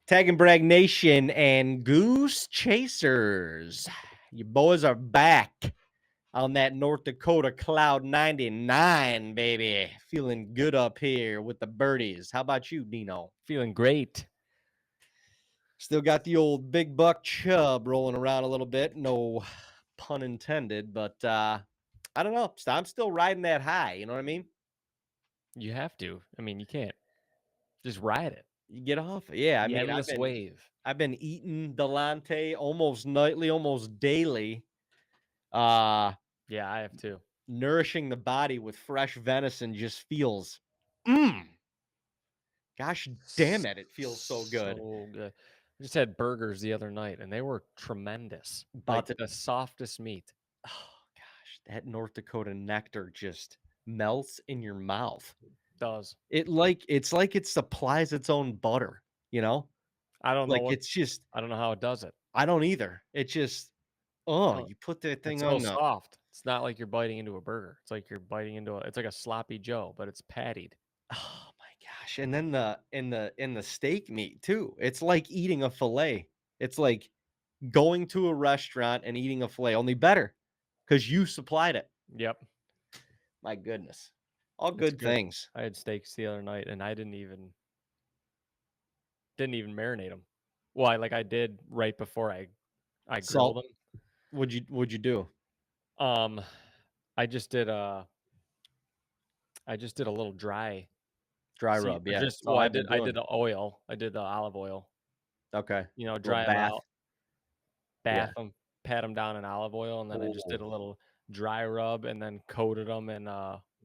Tag and Brag Nation and Goose Chasers. You boys are back on that North Dakota Cloud 99, baby. Feeling good up here with the birdies. How about you, Dino? Feeling great. Still got the old big buck chub rolling around a little bit. No pun intended, but I don't know. I'm still riding that high. You know what I mean? You have to. I mean, you can't just ride it. You get off. Yeah, I The mean, endless wave. I've been eating Delonte almost nightly, almost daily. Uh Yeah, I have too. Nourishing the body with fresh venison just feels gosh damn it feels so good. So good. I just had burgers the other night and they were tremendous. Like About to the softest meat. Oh gosh, that North Dakota nectar just melts in your mouth. Does. It's like it supplies its own butter, you know? I don't know Like what it's just I don't know how it does it. I don't either. It just Oh, you put that thing it's so on the soft. It's not like you're biting into a burger. It's like you're biting into it's like a sloppy Joe, but it's pattied. oh my gosh. And then in the steak meat too. It's like eating a fillet. It's like going to a restaurant and eating a fillet, only better because you supplied it. Yep. My goodness. All It's good good. things. I had steaks the other night and I didn't even marinate them. Well, I did right before I grilled Salt. them. Would you do? Um, I just did a little dry Dry see rub, or yeah. just That's all well, I've been I did doing. the oil. I did the olive oil. Okay. Little Dry them bath. out, Yeah. bath them, pat them down in olive oil, and then I just did Oh, a little dry rub and then coated them in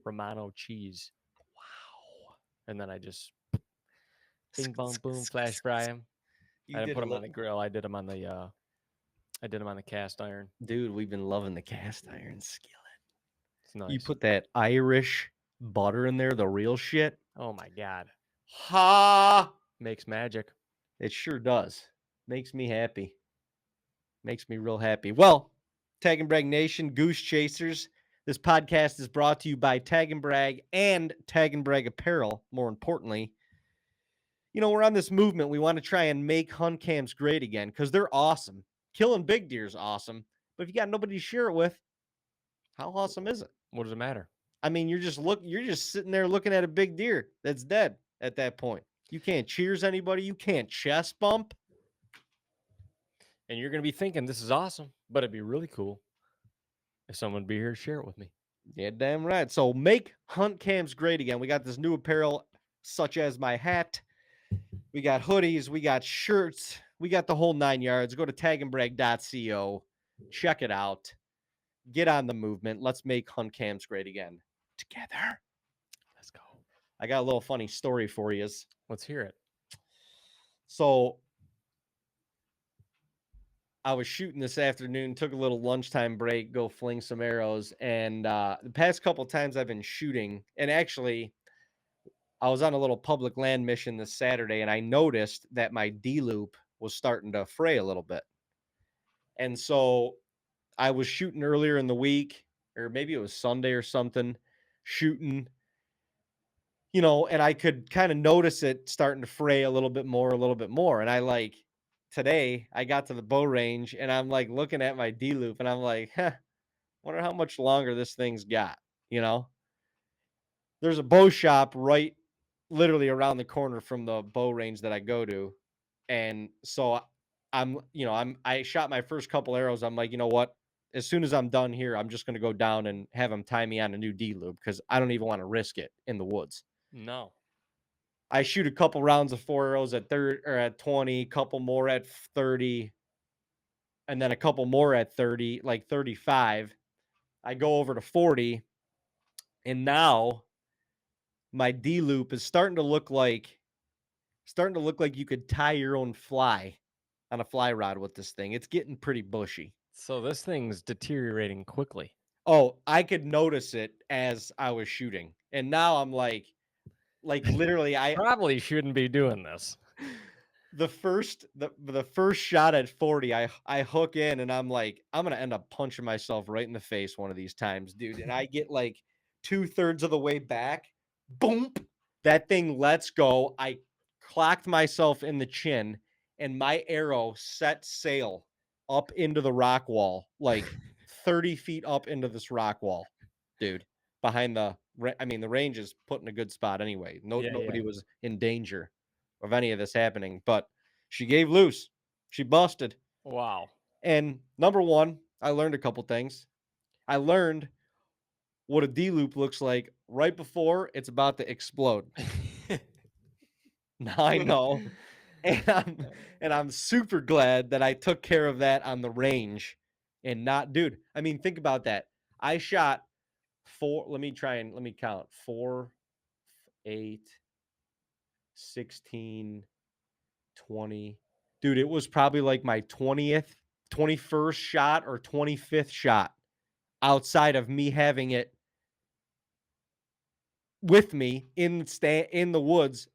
Romano cheese, wow. and then I just bing bong boom flash fry them. I You didn't did put a them on little the grill. I did them on the cast iron. dude, we've been loving the cast iron skillet. It's You nice. put that Irish butter in there, the real shit. Oh my god, Ha! makes magic. It sure does. Makes me happy. Makes me real happy. Well, Tag and Brag Nation, Goose Chasers. This podcast is brought to you by Tag and Brag and Tag and Brag Apparel, more importantly. We're on this movement. We want to try and make hunt cams great again because they're awesome. Killing big deer is awesome. But if you got nobody to share it with, how awesome is it? What does it matter? I mean, you're just sitting there looking at a big deer that's dead at that point. You can't cheers anybody, you can't chest bump. And you're gonna be thinking this is awesome, but it'd be really cool if someone would be here to share it with me. Yeah, damn right. So make hunt cams great again. We got this new apparel, such as my hat. We got hoodies, we got shirts, we got the whole 9 yards. Go to tagandbrag.co, check it out, get on the movement. Let's make hunt cams great again together. Let's go. I got a little funny story for you. Let's hear it. So I was shooting this afternoon, took a little lunchtime break, go fling some arrows. And the past couple times I've been shooting, and actually, I was on a little public land mission this Saturday, and I noticed that my D loop was starting to fray a little bit. And so I was shooting earlier in the week, or maybe it was Sunday or something, shooting, and I could kind of notice it starting to fray a little bit more. And today I got to the bow range and I'm like looking at my D loop and I'm like, wonder how much longer this thing's got, you know? There's a bow shop right literally around the corner from the bow range that I go to. And so I shot my first couple arrows. I'm like, you know what? As soon as I'm done here, I'm just going to go down and have them tie me on a new D loop because I don't even want to risk it in the woods. No. I shoot a couple rounds of 4 arrows at 30 or at 20, couple more at 30, and then a couple more at 30, like 35. I go over to 40, and now my D loop is starting to look like you could tie your own fly on a fly rod with this thing. It's getting pretty bushy. So this thing's deteriorating quickly. Oh, I could notice it as I was shooting. And now I'm like literally Probably shouldn't be doing this. the first shot at 40, I hook in and I'm like, I'm gonna end up punching myself right in the face one of these times, dude. And I get like 2/3 of the way back, boom, that thing lets go. I clocked myself in the chin, and my arrow set sail up into the rock wall, like 30 feet up into this rock wall, dude. Behind the, I mean, the range is put in a good spot anyway. Yeah, Nobody yeah. was in danger of any of this happening, but she gave loose. She busted. Wow. And number one, I learned a couple things. I learned what a D loop looks like right before it's about to explode. Now I know. And I'm super glad that I took care of that on the range and not, dude. I mean, think about that. I shot four, let me count. 4, 8, 16, 20. Dude, it was probably like my 20th, 21st shot or 25th shot outside of me having it with me in the woods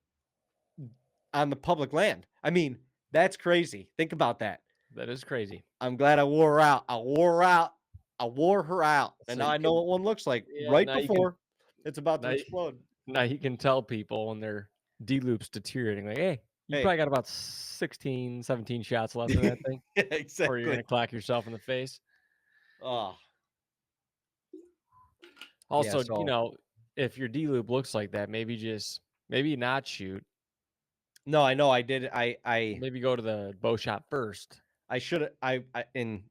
on the public land. I mean, that's crazy. Think about that. That is crazy. I'm glad I wore her out. I wore her out. And So now you I know can, what one looks like yeah, right before it's about to now you, explode. now you can tell people when their D loop's deteriorating, like, hey, you Hey. probably got about 16, 17 shots left in that thing, Yeah, or you're exactly. gonna clock yourself in the face. Oh, yeah, Also, so if your D loop looks like that, maybe not shoot. no, I know I did. Maybe go to the bow shop first. I should have I in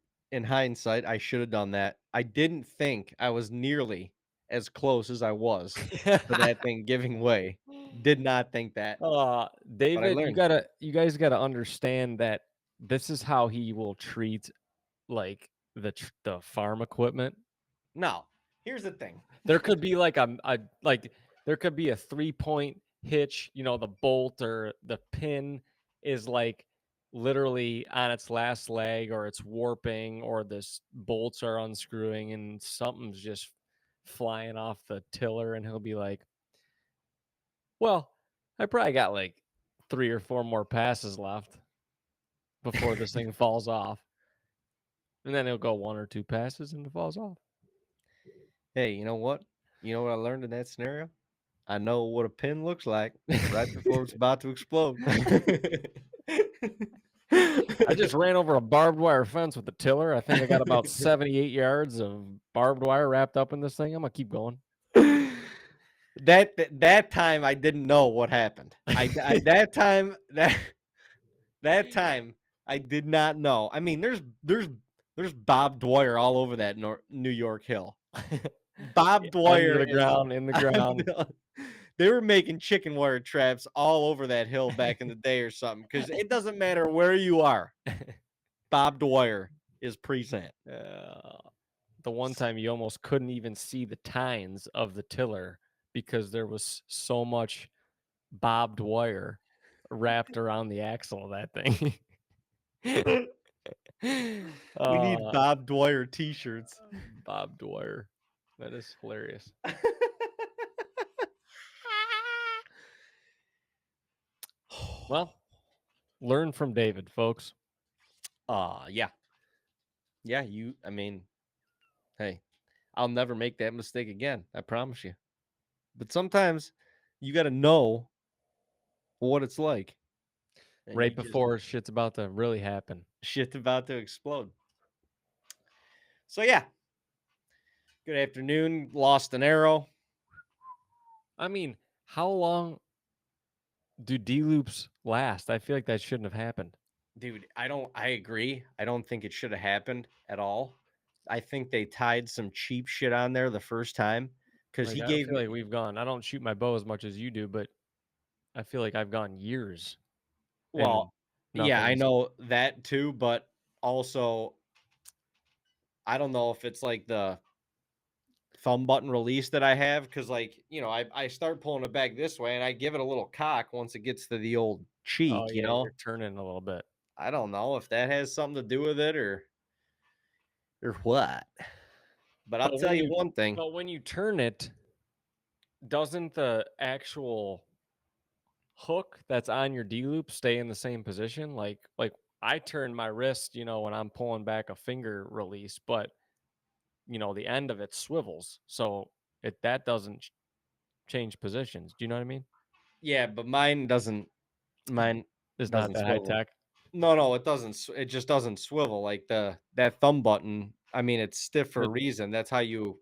hindsight, I should have done that. I didn't think I was nearly as close as I was to that thing giving way. Did not think that, but I David, learned. you guys gotta understand that this is how he will treat like the farm equipment. Now, here's the thing. There could be like there could be a 3-point hitch, the bolt or the pin is like literally on its last leg or it's warping or bolts are unscrewing and something's just flying off the tiller and he'll be like, "Well, I probably got like 3 or 4 more passes left before this thing falls off." And then he'll go 1 or 2 passes and it falls off. Hey, you know what? You know what I learned in that scenario? I know what a pin looks like right before it's about to explode. I just ran over a barbed wire fence with the tiller. I think I got about 78 yards of barbed wire wrapped up in this thing. I'm gonna keep going. That time I didn't know what happened. I that time I did not know. I mean, there's Bob Dwyer all over that New York Hill. Bob Under Dwyer the is ground, in the ground. they were making chicken wire traps all over that hill back in the day or something because it doesn't matter where you are. Bob Dwyer is present. The one time you almost couldn't even see the tines of the tiller because there was so much barbed wire wrapped around the axle of that thing. We need uh, Bob Dwyer t-shirts. Bob Dwyer. That is hilarious. Well, learn from David, folks. Yeah. Yeah, I mean, hey, I'll never make that mistake again. I promise you. But sometimes you got to know what it's like. And Right before shit's about to really happen. shit's about to explode. So yeah. Good afternoon. Lost an arrow. I mean, how long do D loops last? I feel like that shouldn't have happened. Dude, I agree. I don't think it should have happened at all. I think they tied some cheap shit on there the first time because Like he I don't gave feel me, like we've gone. I don't shoot my bow as much as you do, but I feel like I've gone years and well, yeah, I nothing's. know that too, but also I don't know if it's like the thumb button release that I have because, like, I start pulling it back this way and I give it a little cock once it gets to the old Oh cheek, yeah, you're turning a little bit. I don't know if that has something to do with it or what. But I'll But tell when you you one thing. but when you turn it, doesn't the actual hook that's on your D loop stay in the same position? Like I turn my wrist, when I'm pulling back a finger release, but the end of it swivels, so that doesn't change positions. Do you know what I mean? Yeah, but mine doesn't It's not that high swivel. tech. No, it doesn't. It just doesn't swivel like that thumb button. I mean, it's stiff for a It, reason. That's how you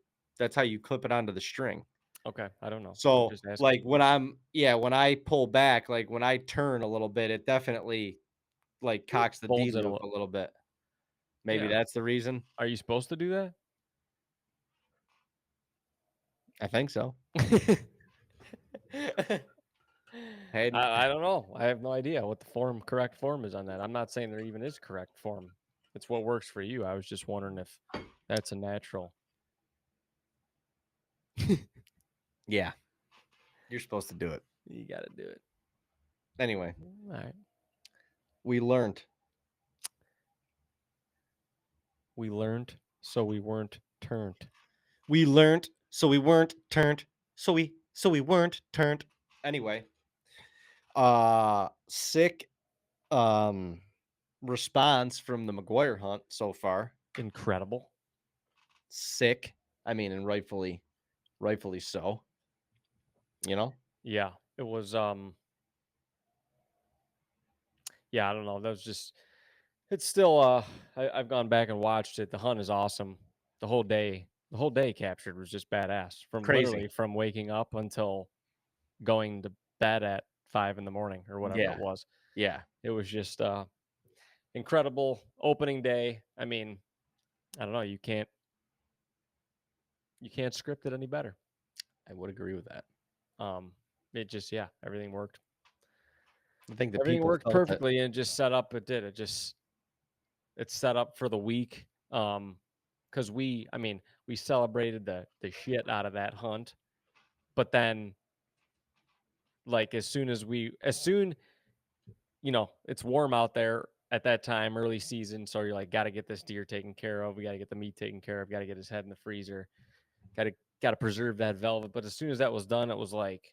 clip it onto the string. okay, I don't know. I'm So, just asking. like when I pull back, like when I turn a little bit, it definitely like It cocks the D folds it a loop little. a little bit. Maybe Yeah. that's the reason. Are you supposed to do that? I think so. Hey, I don't know. I have no idea what the correct form is on that. I'm not saying there even is correct form. It's what works for you. I was just wondering if that's a natural. yeah, you're supposed to do it. You got to do it. Anyway, All right. we learned. We learned, so we weren't turned. We learned, so we weren't turned. So we weren't turned. Anyway, sick um response from the McGuire hunt so far. Incredible. Sick. I mean, and rightfully so. You know? Yeah. It was yeah, I don't know. That was just it's still I've gone back and watched it. The hunt is awesome. The whole day captured was just badass. From Crazy. literally from waking up until going to bed at 5 in the morning or whatever it Yeah. was. Yeah. It was just incredible opening day. I mean, I don't know, you can't script it any better. I would agree with that. Um it just yeah, everything worked. I think the Everything people worked felt it. perfectly and just set up it did. It's set up for the week. Because I mean, we celebrated the shit out of that hunt, but then like as soon it's warm out there at that time, early season, so you're like, gotta get this deer taken care of. We gotta get the meat taken care of. Gotta get his head in the freezer. Gotta preserve that velvet. But as soon as that was done, it was like,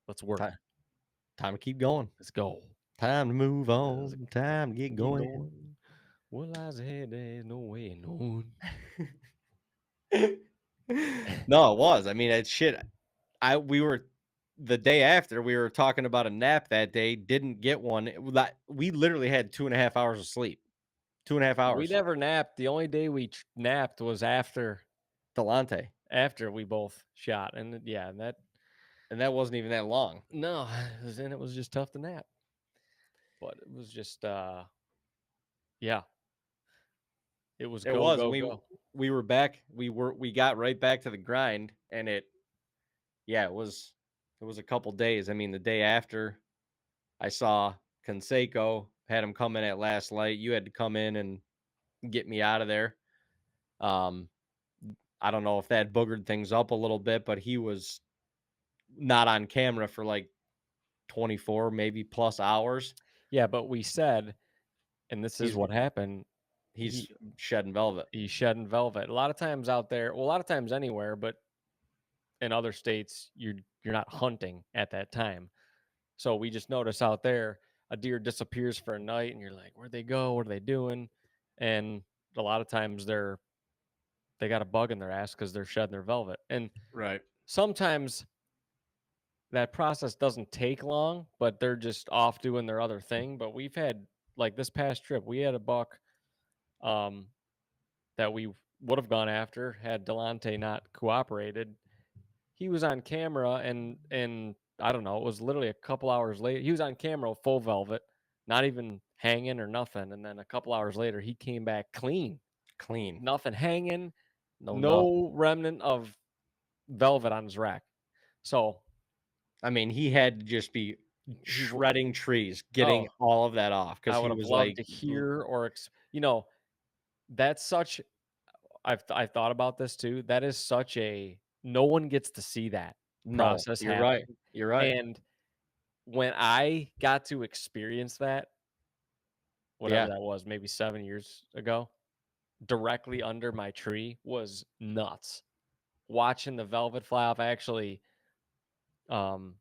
let's work. Time, time to keep going. Let's go. Time to move Let's on. Time to get get going. going. What lies ahead? There's no way knowing. No, it was. I mean, it's shit. We were the day after we were talking about a nap that day. Didn't get one. We literally had 2.5 hours of sleep. 2.5 We hours. never napped. The only day we napped was Delonte, after we both shot, and yeah, and that and that wasn't even that long. no, then it was just tough to nap. But it was just yeah, it was It go was, and go go. we were back. We got right back to the grind, and yeah, it was a couple days. I mean, the day after I saw Conseco, had him come in at last light. You had to come in and get me out of there. Um, I don't know if that boogered things up a little bit, but he was not on camera for like 24, maybe plus hours. Yeah, but we said, and this is He's what happened. he's He shedding velvet. he's shedding velvet. A lot of times out there, well, a lot of times anywhere, but in other states, you're not hunting at that time. So we just notice out there a deer disappears for a night, and you're like, where'd they go? What are they doing? And a lot of times they got a bug in their ass because they're shedding their velvet. And Right. sometimes that process doesn't take long, but they're just off doing their other thing. But we've had like this past trip, we had a buck um, that we would have gone after had Delonte not cooperated. He was on camera, and I don't know, it was literally a couple hours later. He was on camera, full velvet, not even hanging or nothing. And then a couple hours later, he came back clean, Clean. nothing hanging, No nothing. no remnant of velvet on his rack. So I mean, he had to just be he, shredding trees, getting oh, all of that off because I he would have was loved like, to hear that's such. I've thought about this too. That is such a no one gets to see that no, process you're right. happen. You're right. And when I got to experience that, whatever Yeah. that was, maybe 7 years ago, directly under my tree was nuts. Watching the velvet fly off, um,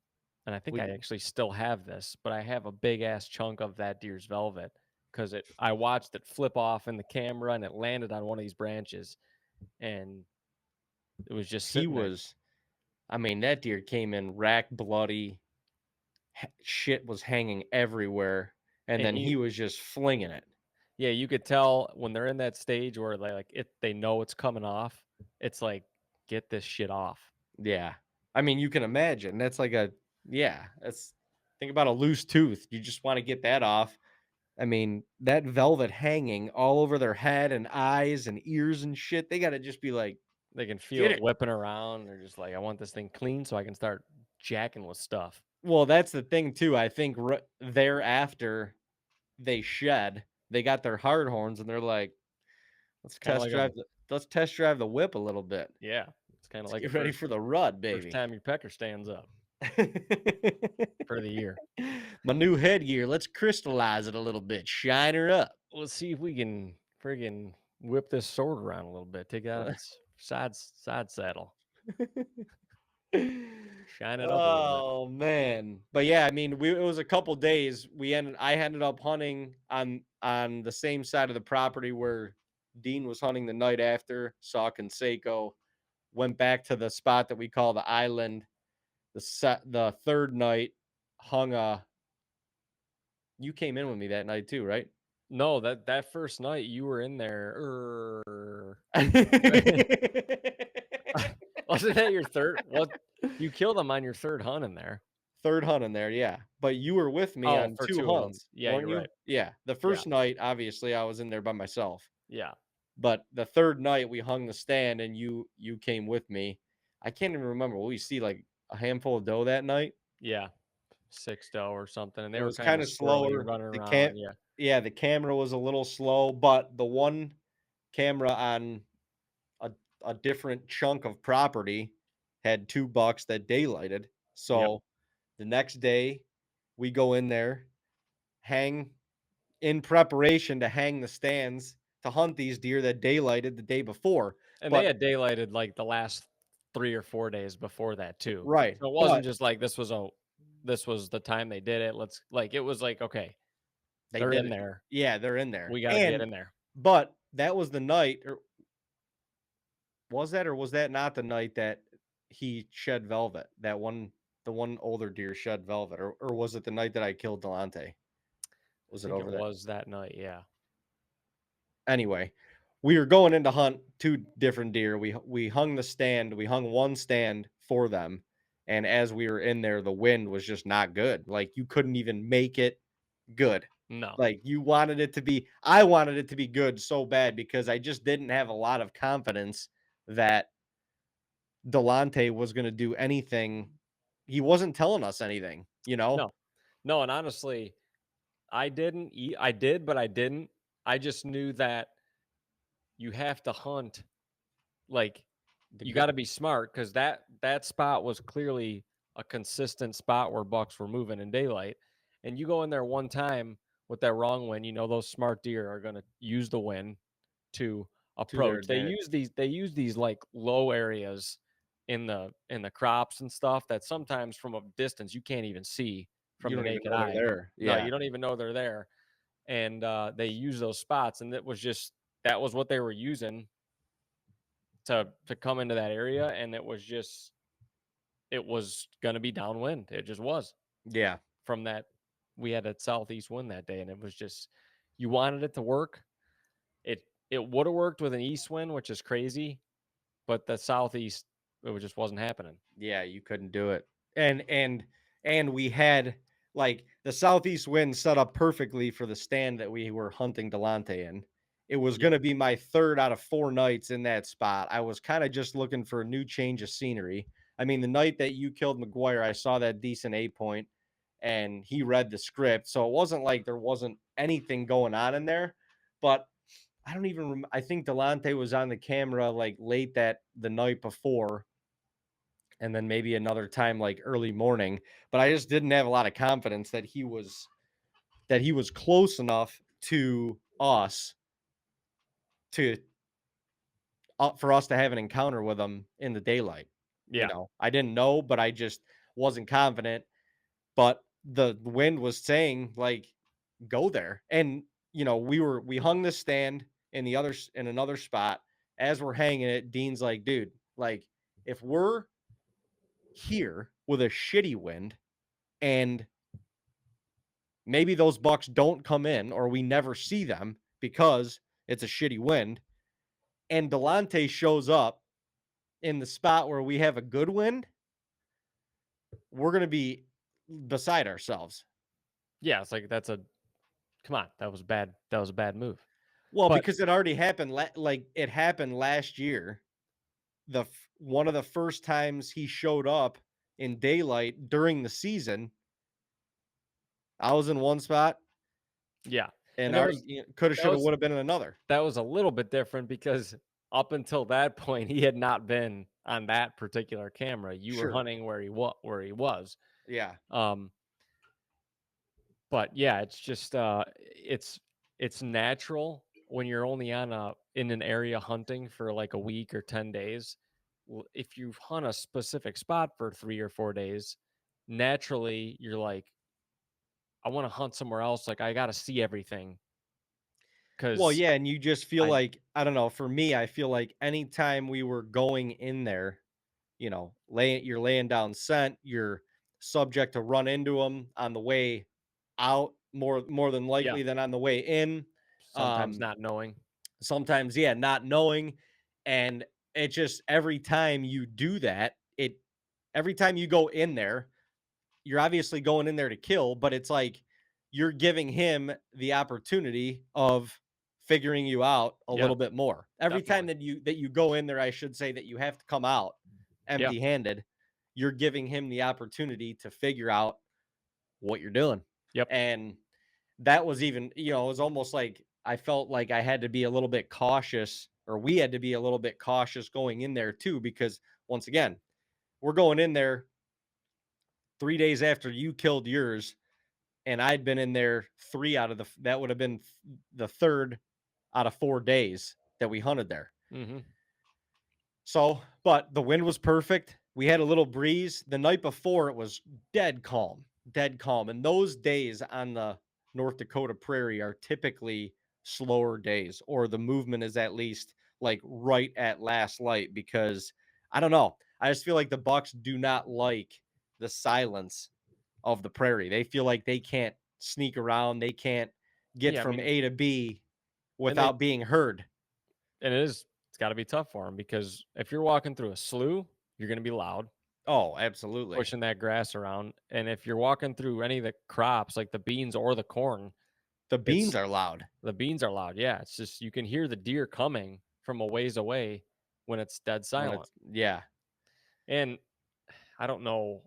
and I think I We actually still have this, but I have a big ass chunk of that deer's velvet because I watched it flip off in the camera and it landed on one of these branches and it was just he sitting there. was I mean, that deer came in rack bloody. Shit was hanging everywhere. and And then he was just flinging it. yeah, you could tell when they're in that stage where they know it's coming off. It's like, get this shit off. Yeah. I mean, you can imagine. That's like that's think about a loose tooth. You just want to get that off. I mean, that velvet hanging all over their head and eyes and ears and shit. They got to just be like, They can feel get it it. whipping around. They're just like, I want this thing clean so I can start jacking with stuff. Well, that's the thing too. I think thereafter they shed, they got their hard horns and they're like, let's Kind of like a let's test drive the whip a little bit. yeah. It's kind of Let's like a get ready for the rud, first baby. time your pecker stands up for the year. My new headgear. Let's crystallize it a little bit. Shine her up. Let's see if we can friggin' whip this sword around a little bit. Take it out of its side saddle. Shine it up a little bit. Oh man. But yeah, I mean, it was a couple days. I ended up hunting on the same side of the property where Dean was hunting the night after, saw Conseco, went back to the spot that we call the island. The third night hung a you came in with me that night too, right? No, that first night you were in there. Wasn't that your third? What you killed them on your third hunt in there? Third hunt in there, yeah. But you were with me Oh, on for 2 two of them. hunts, Yeah, weren't you're you? right. Yeah. The Yeah, first night, obviously, I was in there by myself. yeah, But the third night we hung the stand and you came with me. I can't even remember. Will we see like a handful of doe that night? yeah. 6 doe or something, and It they were was kind kind of of squirrely slower. running The around. Yeah, the camera was a little slow, but the one camera on a a different chunk of property had 2 bucks that daylighted. yep. So the next day we go in there, hang in preparation to hang the stands to hunt these deer that daylighted the day before. And they But had daylighted like the last 3 or 4 days before that too. right, So it but wasn't just like this was the time they did it. It was like, okay, they they're did in it. there. Yeah, they're in there. We got to get And in there. but that was the night, or was that not the night that he shed velvet? The one older deer shed velvet, or was it the night that I killed Delonte? I Was it think it over there? was that night. Yeah. Anyway, we were going in to hunt 2 different deer. We hung the stand. We hung one stand for them, and as we were in there, the wind was just not good. Like, you couldn't even make it good. No. Like, you wanted it to be I wanted it to be good so bad because I just didn't have a lot of confidence that Delonte was gonna do anything. He wasn't telling us anything, you know? No. No, and honestly, I did, but I didn't. I just knew that you have to hunt like The you good got to be smart because that spot was clearly a consistent spot where bucks were moving in daylight, and you go in there one time with that wrong wind, you know those smart deer are going to use the wind to to their approach. advantage. They use these like low areas in the crops and stuff that sometimes from a distance you can't even see from You the don't even naked know they're eye. there. No, Yeah. you don't even know they're there, and they use those spots, and that was what they were using to come into that area, and it was going to be downwind. It just was Yeah. from that. We had a southeast wind that day, and it was just you wanted it to work. It would have worked with an east wind, which is crazy, but the southeast just wasn't happening. Yeah, you couldn't do it. And we had like the southeast wind set up perfectly for the stand that we were hunting Delonte in. It was Yeah, going to be my third out of 4 nights in that spot. I was kind of just looking for a new change of scenery. I mean, the night that you killed McGuire, I saw that decent 8 point and he read the script. So it wasn't like there wasn't anything going on in there, but I don't even I think Delonte was on the camera like late that the night before and then maybe another time like early morning, but I just didn't have a lot of confidence that he was close enough to us to for us to have an encounter with him in the daylight. You yeah, know, I didn't know, but I just wasn't confident. But the wind was saying like go there. And you know, we hung the stand in another spot. As we're hanging it, Dean's like, dude, like if we're here with a shitty wind and Maybe those bucks don't come in or we never see them because it's a shitty wind. And Delonte shows up in the spot where we have a good wind. We're going to be beside ourselves. Yeah, it's like come on, that was bad. That was a bad move. Well, But because it already happened. Like it happened last year. One of the first times he showed up in daylight during the season, I was in one spot, yeah, and and there our was coulda, that shoulda, was woulda been in another. that was a little bit different because up until that point, he had not been on that particular camera. You were Sure. hunting where he was. Yeah. Um, but yeah, it's just it's natural when you're only on a in an area hunting for like a week or 10 days. If you hunt a specific spot for 3 or 4 days, naturally you're like, I want to hunt somewhere else. Like I got to see everything Well, because yeah, and you just feel I like I don't know, for me, I feel like anytime we were going in there, you're laying down scent, you're subject to run into them on the way out more than yeah, likely than on the way in. sometimes Um, not knowing. Sometimes, yeah, not knowing, and it just every time you do that, every time you go in there, you're obviously going in there to kill, but it's like you're giving him the opportunity of figuring you out a Yeah, little bit more. Every time definitely. that you go in there, I should say that you have to come out Yeah. empty-handed. You're giving him the opportunity to figure out what you're doing. Yep. And that was even, it was almost like I felt like I had to be a little bit cautious, or we had to be a little bit cautious going in there too, because once again, we're going in there 3 days after you killed yours, and I'd been in there that would have been the third out of 4 days that we hunted there. Hmm. So, but the wind was perfect. We had a little breeze. The night before, it was dead calm, dead calm. And those days on the North Dakota prairie are typically slower days, or the movement is at least like right at last light, because I don't know. I just feel like the bucks do not like the silence of the prairie. They feel like they can't sneak around. They can't get Yeah, I from mean, A to B and they without being heard. and it's got to be tough for them because if you're walking through a slough, you're going to be loud, Oh, absolutely. pushing that grass around. And if you're walking through any of the crops, like the beans or the corn, The beans it's are loud. the beans are loud. Yeah, it's just you can hear the deer coming from a ways away when it's dead When silent. it's yeah. And I don't know,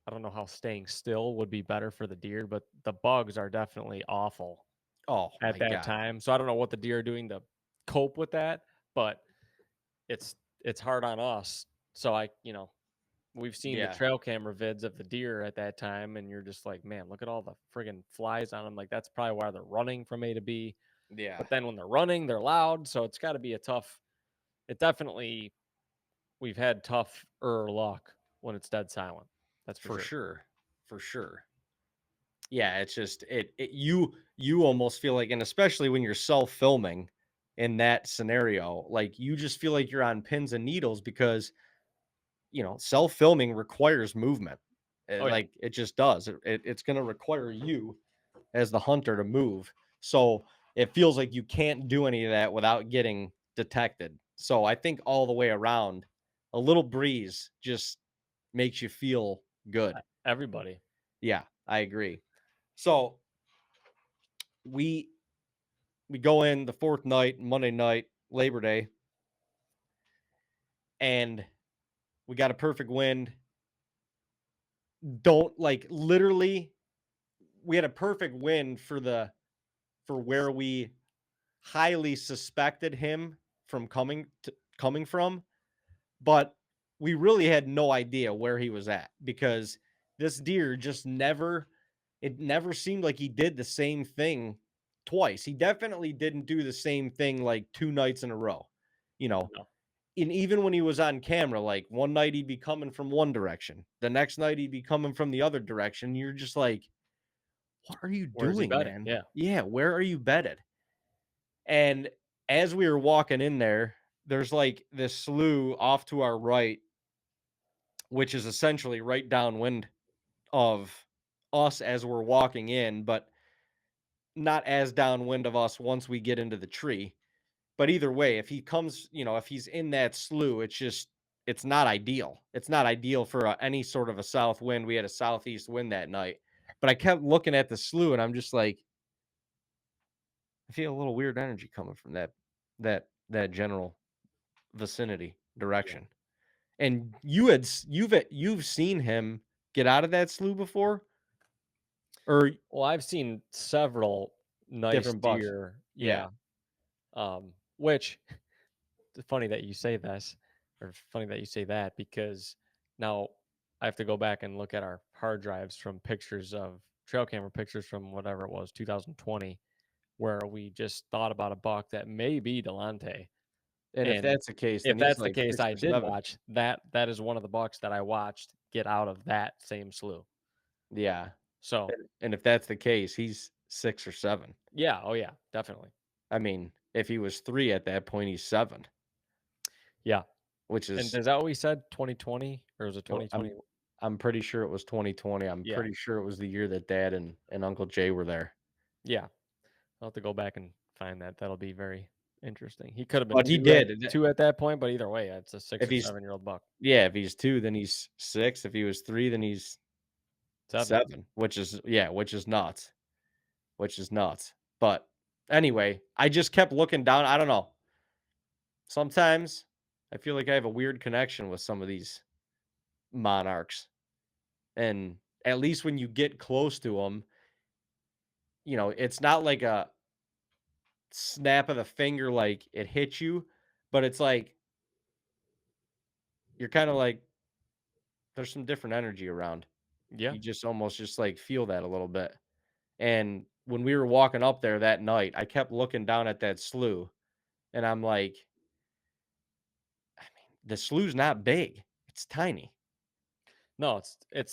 I don't know how staying still would be better for the deer, but the bugs are definitely awful Oh at my that god. time. So I don't know what the deer are doing to cope with that, but it's it's hard on us. So we've seen the Yeah. trail camera vids of the deer at that time, and you're just like, man, look at all the friggin' flies on them. Like that's probably why they're running from A to B. Yeah. But then when they're running, they're loud. So it's got to be a tough. It definitely we've had tough luck when it's dead silent. That's for For sure. sure. For sure. Yeah, it's just you almost feel like, and especially when you're self-filming in that scenario, like you just feel like you're on pins and needles because, self-filming requires movement. Oh yeah, Like it just does. It's going to require you as the hunter to move. So it feels like you can't do any of that without getting detected. So I think all the way around, a little breeze just makes you feel good. everybody. Yeah, I agree. So we we go in the fourth night, Monday night, Labor Day, and we got a perfect wind. Don't like literally we had a perfect wind for where we highly suspected him from coming from, but we really had no idea where he was at, because this deer just never seemed like he did the same thing twice. He definitely didn't do the same thing like 2 nights in a row, you know. No, And even when he was on camera, like one night he'd be coming from one direction, the next night he'd be coming from the other direction. You're just like, what are you where's he doing, bedding? man? Yeah. Yeah, where are you bedded? And as we were walking in there, there's like this slough off to our right, which is essentially right downwind of us as we're walking in, but not as downwind of us once we get into the tree. But either way, if he comes, if he's in that slough, it's not ideal. It's not ideal for any sort of a south wind. We had a southeast wind that night, but I kept looking at the slough and I'm just like, I feel a little weird energy coming from that general vicinity Yeah. direction. And you've seen him get out of that slough before, or Well, I've seen several nice different bucks? deer. Yeah. Yeah. Which it's funny that you say this, or funny that you say that, because now I have to go back and look at our hard drives from pictures of trail camera pictures from whatever it was, 2020, where we just thought about a buck that may be Delonte. And if And that's the case, if then he's that's the like case, 6 I or did 7. watch that. That is one of the bucks that I watched get out of that same slough. Yeah. So And if that's the case, he's 6 or 7. yeah, oh yeah, definitely. I mean, if he was 3 at that point, he's 7, Yeah. which And is is that what we said? 2020 or was it oh, 2020? I'm pretty sure it was 2020. I'm Yeah. pretty sure it was the year that Dad and Uncle Jay were there. Yeah. I'll have to go back and find that. That'll be very interesting. He could have been But he two at did. two at that point, but either way, it's a six If or he's 7-year-old buck. Yeah, if he's 2, then he's 6. If he was 3, then he's 7. 7, which is nuts. Which is nuts. But anyway, I just kept looking down. I don't know. Sometimes I feel like I have a weird connection with some of these monarchs. And at least when you get close to them, it's not like a snap of the finger like it hits you, but it's like you're kind of like there's some different energy around. Yeah. You just almost just like feel that a little bit. And when we were walking up there that night, I kept looking down at that slough and I'm like, the slough's not big. It's tiny. No,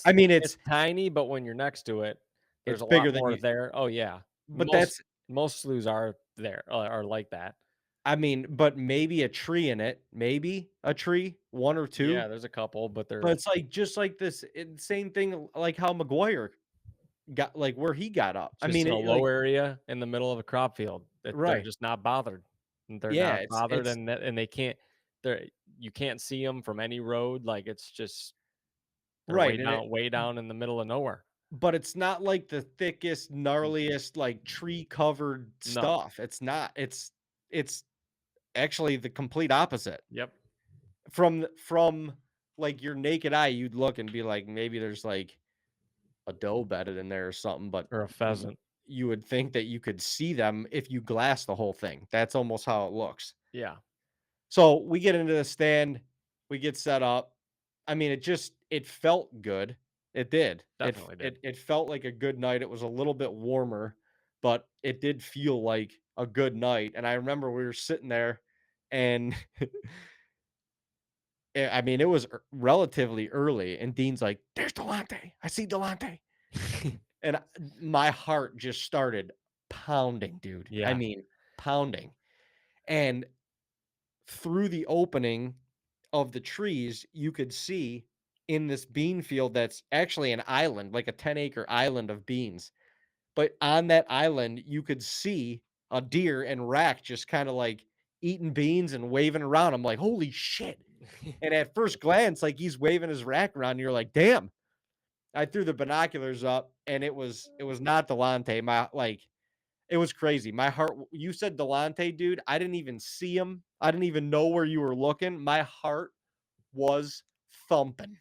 I mean, it's tiny, but when you're next to it, there's it's a lot bigger than more you, there. Oh yeah. but Most that's, most sloughs are there are like that. I mean, but maybe a tree in it, maybe a tree, 1 or Yeah, 2. there's a couple, but But they're it's like just like this same thing, like how McGuire got, like where he got up. I just mean, in a it, low like area in the middle of a crop field that they're right, just not bothered. They're yeah, not it's bothered, it's and they can't. They're you can't see them from any road. Like it's just they're right, and it, way down in the middle of nowhere. but it's not like the thickest, gnarliest, like tree covered No. stuff. It's not. It's actually the complete opposite. Yep. From like your naked eye, you'd look and be like, maybe there's like a doe bedded in there or something, but Or a pheasant. you would think that you could see them if you glass the whole thing. That's almost how it looks. Yeah. So we get into the stand, we get set up. I mean, it felt good. It did. Definitely did. It felt like a good night. It was a little bit warmer, but it did feel like a good night. And I remember we were sitting there and I mean, it was relatively early, and Dean's like, "There's Delonte. I see Delonte." And my heart just started pounding, dude. I Yeah. mean, pounding. And through the opening of the trees, you could see in this bean field that's actually an island, like a 10-acre island of beans. But on that island, you could see a deer and rack just kind of like eating beans and waving around. I'm like, holy shit. And at first glance, like he's waving his rack around, and you're like, damn. I threw the binoculars up and it was not Delonte. It was crazy. My heart, you said Delonte, dude. I didn't even see him. I didn't even know where you were looking. My heart was thumping.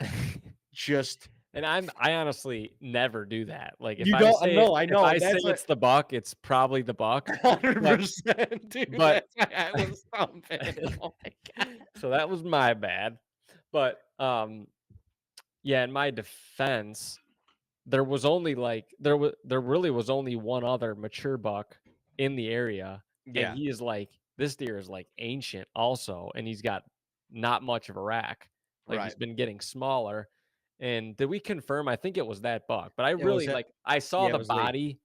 Just And I honestly never do that. Like you don't know, I if know, I and say that's a it's the buck, it's probably the buck. But 100%, dude. but That's why I was thumping. Oh my god. so that was my bad. But yeah, in my defense, there was only like there really was only one other mature buck in the area, and Yeah, he is like this deer is like ancient also, and he's got not much of a rack. Like he's right. been getting smaller. And did we confirm? I think it was that buck, but I It was really it. like I saw Yeah, it the was Lee. body.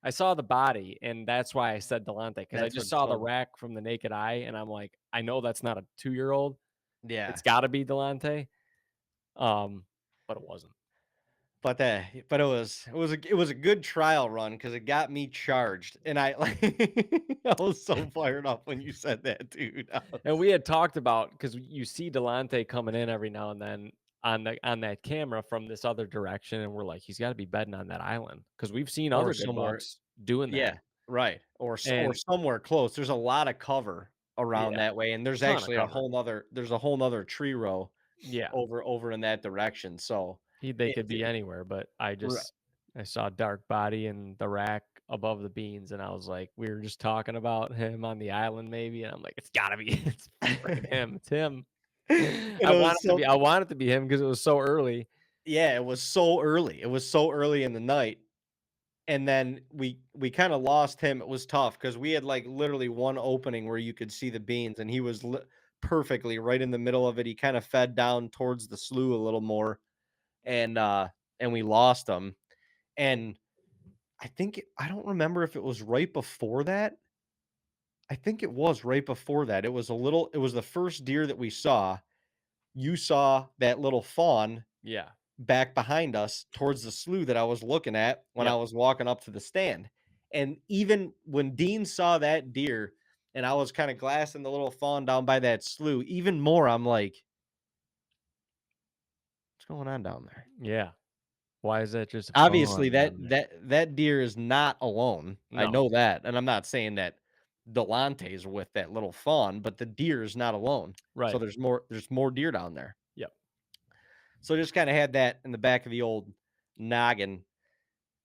I saw the body, and that's why I said Delonte because I That's just what saw the told me. rack from the naked eye, and I'm like, I know that's not a 2-year-old. Yeah. It's got to be Delonte. But it wasn't. But it was a good trial run because it got me charged, and I like I was so fired up when you said that, dude. And we had talked about because you see Delonte coming in every now and then on that camera from this other direction, and we're like, he's got to be bedding on that island because we've seen Or other good somewhere, bucks doing that. yeah, right, or And somewhere close. There's a lot of cover around yeah, that way, and there's ton of actually cover. a whole 'nother tree row Yeah, over in that direction. So they could be it anywhere, but ri I saw dark body in the rack above the beans, and I was like, we were just talking about him on the island, maybe, and I'm like, it's gotta be, it's freaking him, it's him. and it was so I want it to be him because it was so early. yeah, it was so early. It was so early in the night. And then we kinda lost him. It was tough because we had, like, literally one opening where you could see the beans, and he was perfectly right in the middle of it. He kinda fed down towards the slough a little more, and, uh, and we lost him. And I don't remember if it was right before that. I think it was right before that. It was the first deer that we saw. You saw that little fawn Yeah. back behind us towards the slough that I was looking at when I Yep. was walking up to the stand. And even when Dean saw that deer and I was kind of glassing the little fawn down by that slough, even more, I'm like, what's going on down there? Yeah. Why is that just a Obviously, fawn down there? that deer is not alone. I No. know that, and I'm not saying that Delonte's with that little fawn, but the deer is not alone. So Right. there's more deer down there. Yep. So just kind of had that in the back of the old noggin,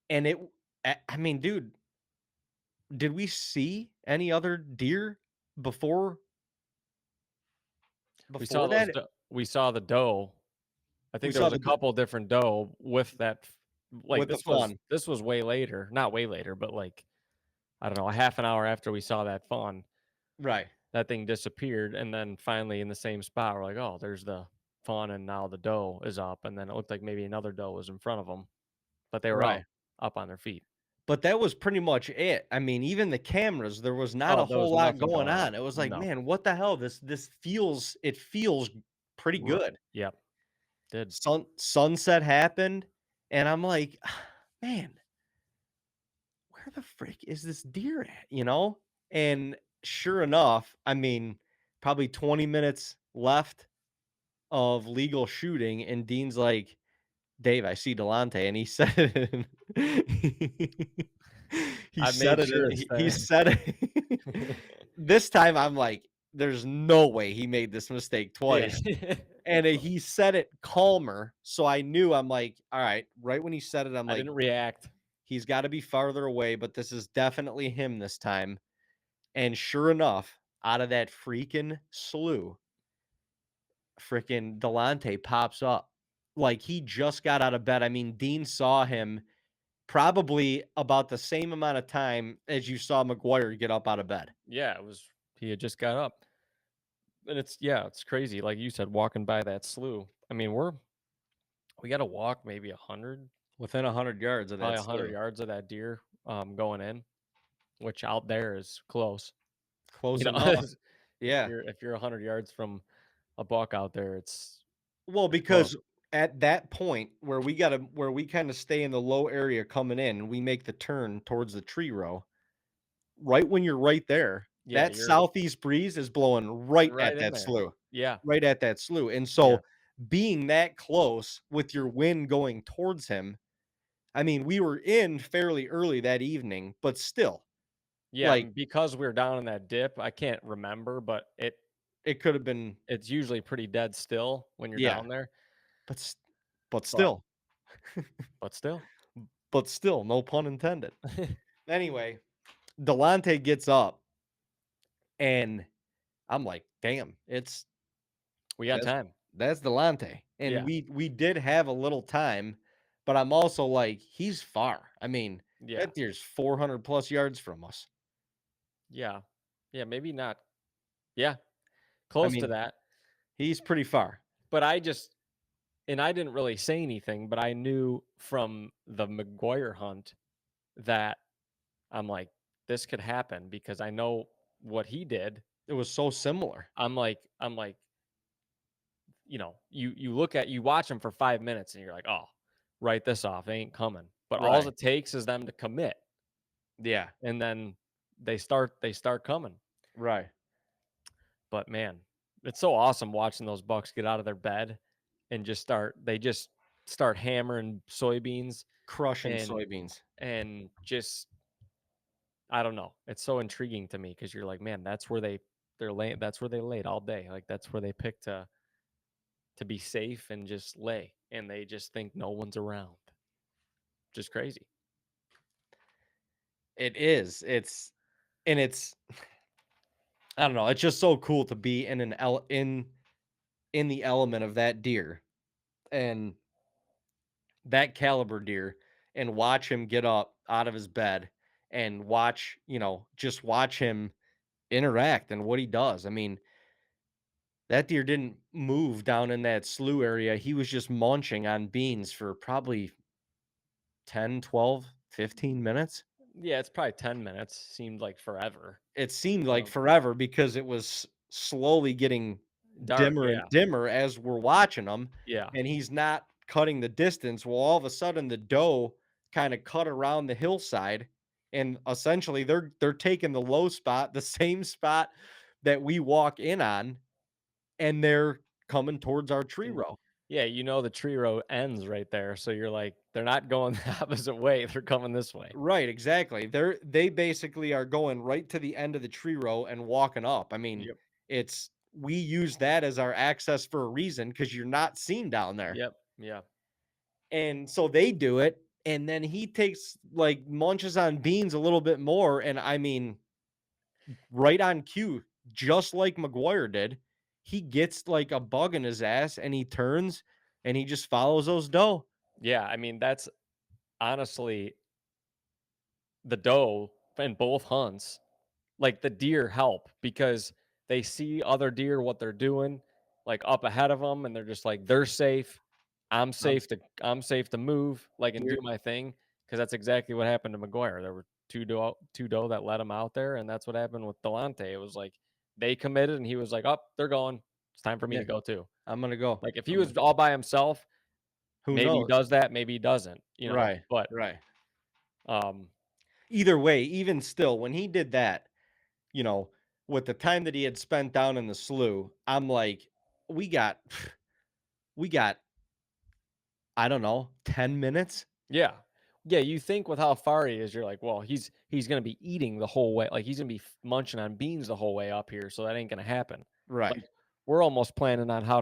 and I mean, dude, did we see any other deer before before that? We saw the doe. I We think there saw was a the couple different doe with that like, with the fawn, this was way later, not way later, but, like, I don't know, a half an hour after we saw that fawn, right, that thing disappeared, and then finally in the same spot, we're like, "Oh, there's the fawn, and now the doe is up," and then it looked like maybe another doe was in front of them, but they were right. up on their feet. But that was pretty much it. I mean, even the cameras, there was not Oh, a there was whole lot nothing going going on. on. It was like, No. man, what the hell? This feels it feels pretty Ri good. Yep. Did. Sunset happened, and I'm like, man, where the frick is this deer at? You know? And sure enough, I mean, probably 20 minutes left of legal shooting, and Dean's like, "Dave, I see Delonte," and he said it he I said made it sure he to said it this time, I'm like, "There's no way he made this mistake Yeah. twice," and, he said it calmer, so I knew, I'm like, "Alright," right when he said it, I'm I like, didn't react. "He's gotta be farther away, but this is definitely him this time," and sure enough, out of that freaking slough, freaking Delonte pops up. Like, he just got out of bed. I mean, Dean saw him probably about the same amount of time as you saw McGuire get up out of bed. Yeah, it was he had just got up. And yeah, it's crazy, like you said, walking by that slough. I mean, we gotta walk maybe 100, Within 100 yards of probably that 100 slough. yards of that deer, going in, which out there is close. You Close know, enough. Yeah. if you're 100 yards from a buck out there, Well, it's close. because at that point where we kinda stay in the low area coming in, and we make the turn towards the tree row, right when you're right there, Yeah, that you're southeast breeze is blowing right right at in that there. slough. Yeah, Right at that slough, and yeah. so, being that close with your wind going towards him, I mean, we were in fairly early that evening, but still, Yeah, like, and because we're down in that dip, I can't remember, but it could have been it's usually pretty dead still when you're yeah, down there, but s but but still still. but still, no pun intended. Anyway, Delonte gets up, and I'm like, "Damn, it's We got that's time. that's Delonte," and Yeah, we did have a little time, but I'm also like, "He's far." I mean, yeah, that deer's 400 plus yards from us. yeah. Yeah, maybe not. Yeah, I close to mean, that, he's pretty far. but I didn't really say anything, but I knew from the McGuire hunt that I'm like, "This could happen," because I know what he did. It was so similar. I'm like, you watch him for 5 minutes and you're like, "Oh, write this off. They ain't coming. But all Right. it takes is them to commit, Yeah. and then they start coming. Right. But man, it's so awesome watching those bucks get out of their bed and just start hammering soybeans Crushing and soybeans. just I don't know. It's so intriguing to me because you're like, man, they're laying that's where they laid all day. Like that's where they picked to be safe and just lay. And they just think no one's around. Just crazy. It is. It's I don't know. It's just so cool to be in in the element of that deer and that caliber deer and watch him get up out of his bed and watch, just watch him interact and what he does. I mean, that deer didn't move down in that slough area. He was just munching on beans for probably 10, 12, 15 minutes. Yeah, it's probably 10 minutes. Seemed like forever. It seemed like Um, forever because it was slowly getting Dark, dimmer and yeah. dimmer as we're watching him, Yeah. and he's not cutting the distance. Well, all of a sudden, the doe kinda cut around the hillside, and essentially, they're taking the low spot, the same spot that we walk in on, and they're coming towards our tree And row. yeah, the tree row ends right there. So you're like, they're not going the opposite way. They're coming this way. Right, exactly. They basically are going right to the end of the tree row and walking up. I mean, Yep. we use that as our access for a reason because 'cause you're not seen down there. Yep. Yeah. And so they do it, and then he takes, like, munches on beans a little bit more, and I mean, right on cue, just like McGuire did, he gets, like, a bug in his ass, and he turns, and he just follows those doe. Yeah. I mean, that's honestly the doe in both hunts. Like the deer help because they see other deer, what they're doing, like up ahead of them, and they're just like, they're safe. Um, I'm safe to move, like, and do you're my thing. Because that's exactly what happened to McGuire. There were two doe that let him out there, and that's what happened with Delonte. It was like they committed, and he was like, "Up, they're going. It's time for me yeah, to go too." I'm gonna go. Like if he I'm gonna was all by himself, Who maybe he knows? does that, maybe he doesn't, Right, But right. um, Either way, even still, when he did that, you know, with the time that he had spent down in the slough, I'm like, we got we got, I don't know, 10 minutes? yeah. Yeah, you think with how far he is, you're like, well, he's gonna be eating the whole way, like he's gonna be munching on beans the whole way up here, so that ain't gonna happen. Right. Like we're almost planning on how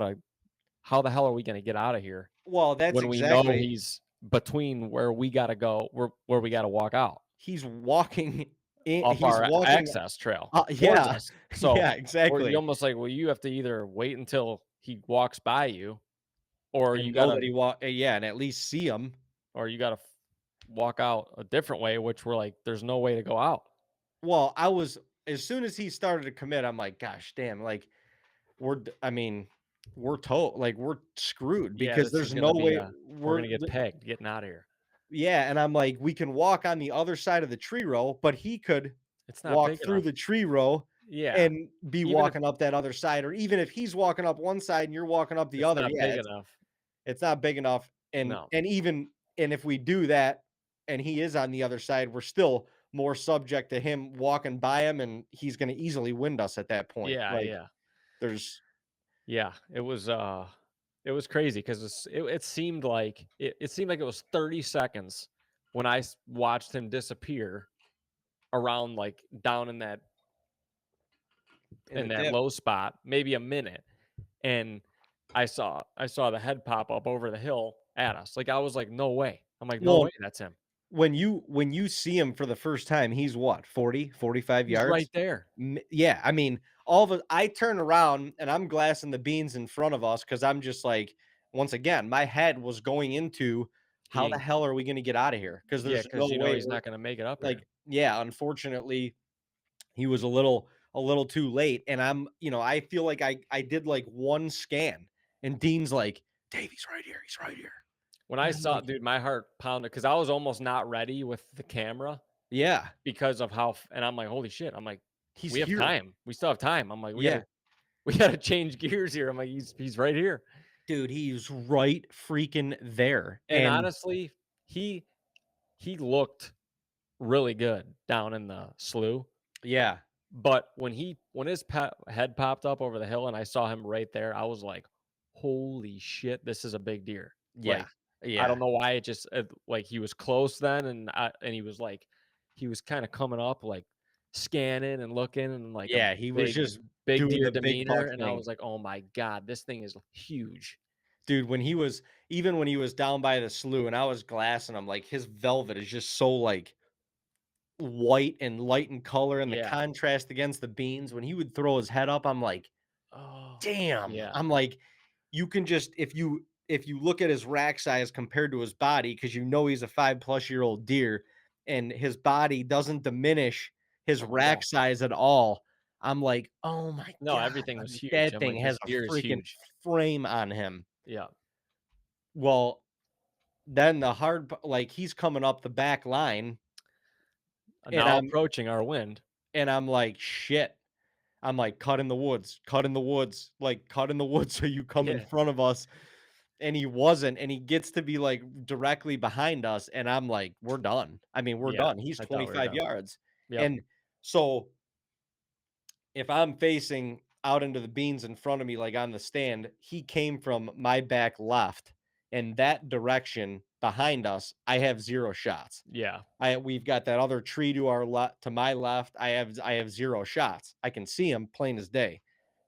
the hell are we gonna get out of here Well, that's when we know exactly he's between where we gotta go, where we gotta walk out he's walking off he's our walking access trail towards yeah. us. So Yeah, or you exactly. almost like, well, you have to either wait until he walks by you, or And you know gotta that yeah, and at least see him. or you gotta walk out a different way, which we're like, there's no way to go out. Well, I was as soon as he started to commit, I'm like, gosh damn, like I mean, like we're screwed Yeah, because this is there's no gonna be way a we're gonna get pegged getting out of here. yeah, and I'm like, we can walk on the other side of the tree row, but he could It's not walk big through enough. the tree row Yeah. and be Even if walking up that other side, or even if he's walking up one side and you're walking up the it's other, not yeah, big enough. it's not big enough. No. And if we do that and he is on the other side, we're still more subject to him walking by him, and he's going to easily wind us at that point. Yeah, Like yeah. there's Yeah, it was crazy because it seemed like it seemed like it was 30 seconds when watched him disappear around like down in in the that dip. low spot, maybe a minute. And I saw the head pop up over the hill at us. Like I was like, no way. I'm like, no Well, way that's him. when you see him for the first time, he's what, 40, 45 He's right yards? there. Yeah, I mean, all of it I turn around and I'm glassing the beans in front of us because I'm just like, once again, my head was going into He how the ain't hell are we going to get out of here? Because Yeah, there's no because way he's not gonna make it up like, here. yeah, unfortunately, he was a little too late. And I feel like I did like one scan, and Dean's like, Dave, he's right here. He's right here. When And I I'm saw like, dude, my heart pounded because I was almost not ready with the camera yeah, because of and I'm like, "Holy shit." I'm like, he's "We have here. time. We still have time." I'm like, "We Yeah. gotta we gotta change gears here." I'm like, "He's right here." Dude, he's right freaking there. And And honestly, he he looked really good down in the slough, yeah, but when his head popped up over the hill and I saw him right there, I was like, "Holy shit, this is a big deer." yeah, Like, I yeah, don't know why it just like he was close then, and he was like, he was kind of coming up, like scanning and looking, and like a yeah, he was big just big doing deer the big demeanor, buck and I thing. was like, "Oh my god, this thing is huge." Dude, when he was even when he was down by the slough and I was glassing him, like, his velvet is just so, like, white and light in color and the Yeah. contrast against the beans, when he would throw his head up, I'm like, Oh, "Damn." yeah. I'm like, you can just if you look at his rack size compared to his body, because you know he's a 5-plus-year-old deer, and his body doesn't diminish his Oh, no. rack size at all, I'm like, "Oh my No, god." everything was Like, huge. that I'm thing like, has this a deer is freaking huge. frame on him. Yeah. Well, then like, he's coming up the back line, and Now approaching our wind. I'm like, "Shit." I'm like, "Cut in the woods, cut in the woods, like, cut in the woods so you come in Yeah. front of us." And he wasn't, and he gets to be, like, directly behind us, and I'm like, "We're done." I mean, we're Yeah. done. He's I thought we were 25 done. yards. Yep. And so, if I'm facing out into the beans in front of me, like, on the stand, he came from my back left, and that direction behind us, I have 0 shots. Yeah. We've got that other tree to my left. I have 0 shots. I can see him plain as day,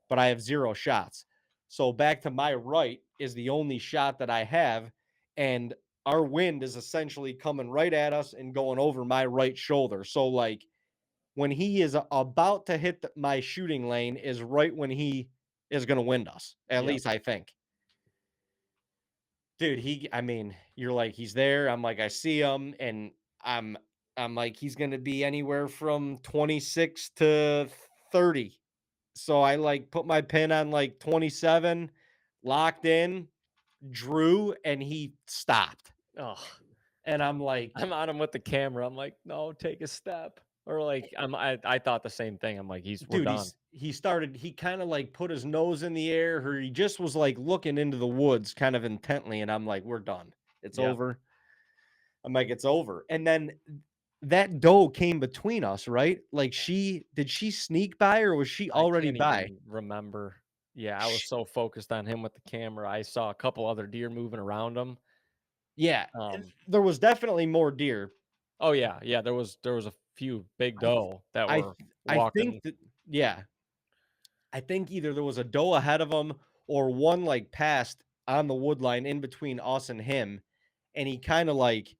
but I have 0 shots. So back to my right is the only shot that I have, and our wind is essentially coming right at us and going over my right shoulder. So like when he is about to hit my shooting lane is right when he is going to wind us. At Yep. least I think. Dude, I mean, you're like, he's there. I'm like, I see him, and I'm I'm like, he's gonna be anywhere from 26 to 30. So I like put my pin on like 27, locked in, drew, and he stopped. Oh, And I'm like, I'm on him with the camera. I'm like, "No, take a step." Or like, I thought the same thing. I'm like, "We're dude, done." he kind of like put his nose in the air, or he just was like looking into the woods kind of intently, and I'm like, we're done. It's Yep. over. I'm like, it's over. And then that doe came between us, right? Like did she sneak by or was she I already can't by? even remember. Yeah, I was Sh so focused on him with the camera. I saw a couple other deer moving around him. Yeah, Um, there was definitely more deer. oh yeah, yeah, there was a few big I th doe that I were th I think walking. that yeah, I think either there was a doe ahead of him or one, like, passed on the wood line in between us and him, and he kinda, like,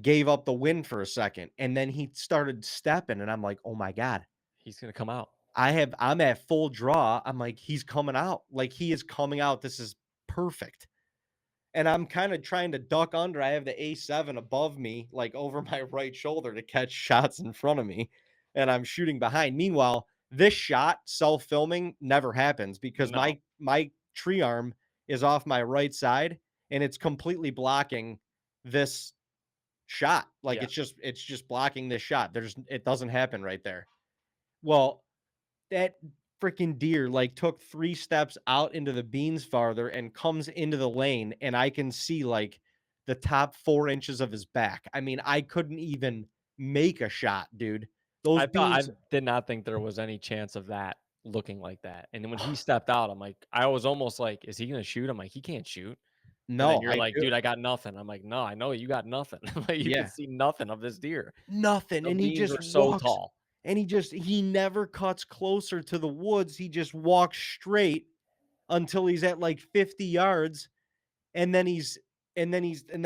gave up the wind for a second, and then he started stepping, and I'm like, "Oh my god." He's gonna come out. I'm at full draw. I'm like, "He's coming out. Like, he is coming out. This is perfect." And I'm kinda trying to duck under. I have the A7 above me, like, over my right shoulder to catch shots in front of me, and I'm shooting behind. Meanwhile, this shot, self-filming, never happens because No. my tree arm is off my right side, and it's completely blocking this shot. Like, Yeah. it's just blocking this shot. It doesn't happen right there. Well, that freaking deer, like, took 3 steps out into the beans farther and comes into the lane, and I can see, like, the top 4 inches of his back. I mean, I couldn't even make a shot, dude. Those I beans did not think there was any chance of that looking like that, and then when he stepped out, I'm like I was almost like, "Is he gonna shoot?" I'm like, "He can't shoot." And then no, you're I like, do "Dude, I got nothing." I'm like, "No, I know you got nothing." Like, you can yeah, see nothing of this deer. nothing, The and he beans just are so walks tall. and he never cuts closer to the woods, he just walks straight until he's at, like, 50 yards, and then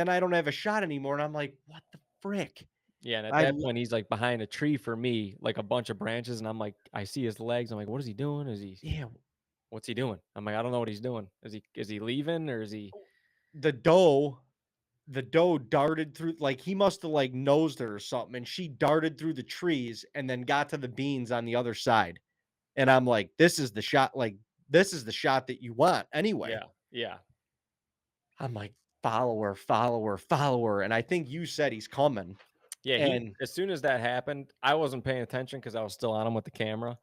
I don't have a shot anymore, and I'm like, "What the frick?" Yeah, and at I that l point, he's, like, behind a tree for me, like, a bunch of branches, and I'm like I see his legs, I'm like, "What is he doing? yeah, What's he doing?" I'm like, "I don't know what he's doing. Is he leaving or is he?" the doe the doe darted through like, he must have, like, nosed her or something, and she darted through the trees and then got to the beans on the other side, and I'm like, this is the shot that you want anyway." Yeah, yeah. I'm like, "Follow her, follow her, follow her," and I think you said he's coming, Yeah, he and as soon as that happened, I wasn't paying attention because I was still on him with the camera,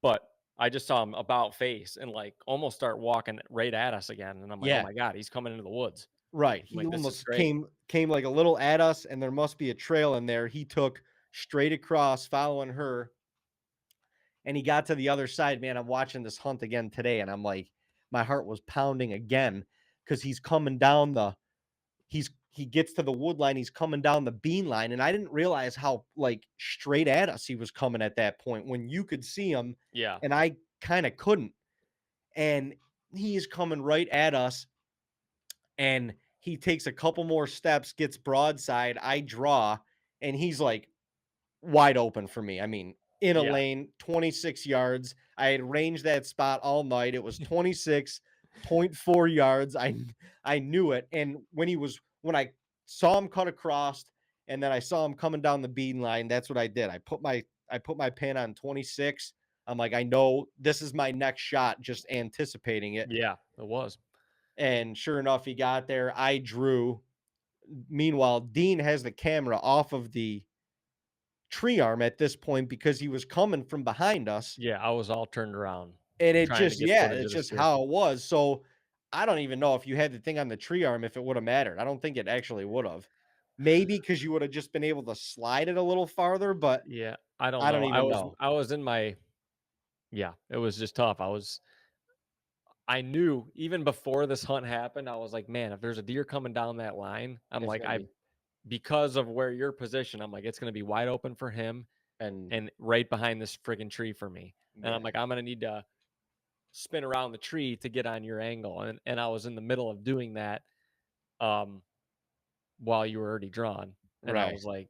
but I just saw him about face and like almost start walking right at us again. And I'm like, oh Yeah, my God, he's coming into the woods. right. I'm He like, this is almost great. came like a little at us, and there must be a trail in there. He took straight across, following her, and he got to the other side. Man, I'm watching this hunt again today, and I'm like, my heart was pounding again because he's coming down the he gets to the wood line, he's coming down the bean line, and I didn't realize how like straight at us he was coming at that point when you could see him, Yeah. and I kind of couldn't. And he is coming right at us, and he takes a couple more steps, gets broadside, I draw, and he's like wide open for me. I mean, in a Yeah. lane, 26 yards. I had ranged that spot all night. It was 26.4 yards. I knew it. And when I saw him cut across and then I saw him coming down the bean line, that's what I did. I put my pin on 26. I'm like, I know this is my next shot, just anticipating it. Yeah. It was. And sure enough, he got there. I drew. Meanwhile, Dean has the camera off of the tree arm at this point because he was coming from behind us. Yeah. I was all turned around And it trying to just, get yeah, footage it's of the just steer. how it was. So I don't even know if you had the thing on the tree arm, if it would have mattered. I don't think it actually would have. Maybe because you would have just been able to slide it a little farther, but Yeah. I don't I don't know. even know. I was in my, yeah, it was just tough. I knew even before this hunt happened, I was like, man, if there's a deer coming down that line, I'm It's like, gonna be because of where you're positioned, I'm like, it's going to be wide open for him and and right behind this friggin' tree for me. And I'm yeah, like, I'm going to need to spin around the tree to get on your angle. And I was in the middle of doing that um while you were already drawn. And I right. was like,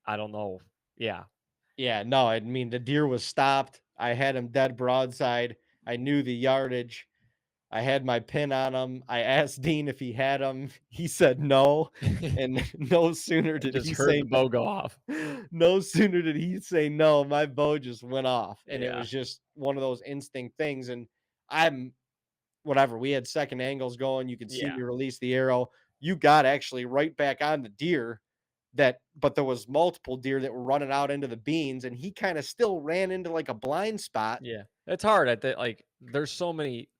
I don't know. Yeah. Yeah, no, I mean the deer was stopped. I had him dead broadside. I knew the yardage. I had my pin on him. I asked Dean if he had him. He said no. I And no sooner did just he heard say the bow go off. no sooner did he say no, my bow just went off. And it Yeah. was just one of those instinct things. And I'm whatever, we had second angles going. You could see Yeah. me release the arrow. You got actually right back on the deer but there was multiple deer that were running out into the beans, and he kind of still ran into like a blind spot. Yeah. It's hard at that. Like, there's so many,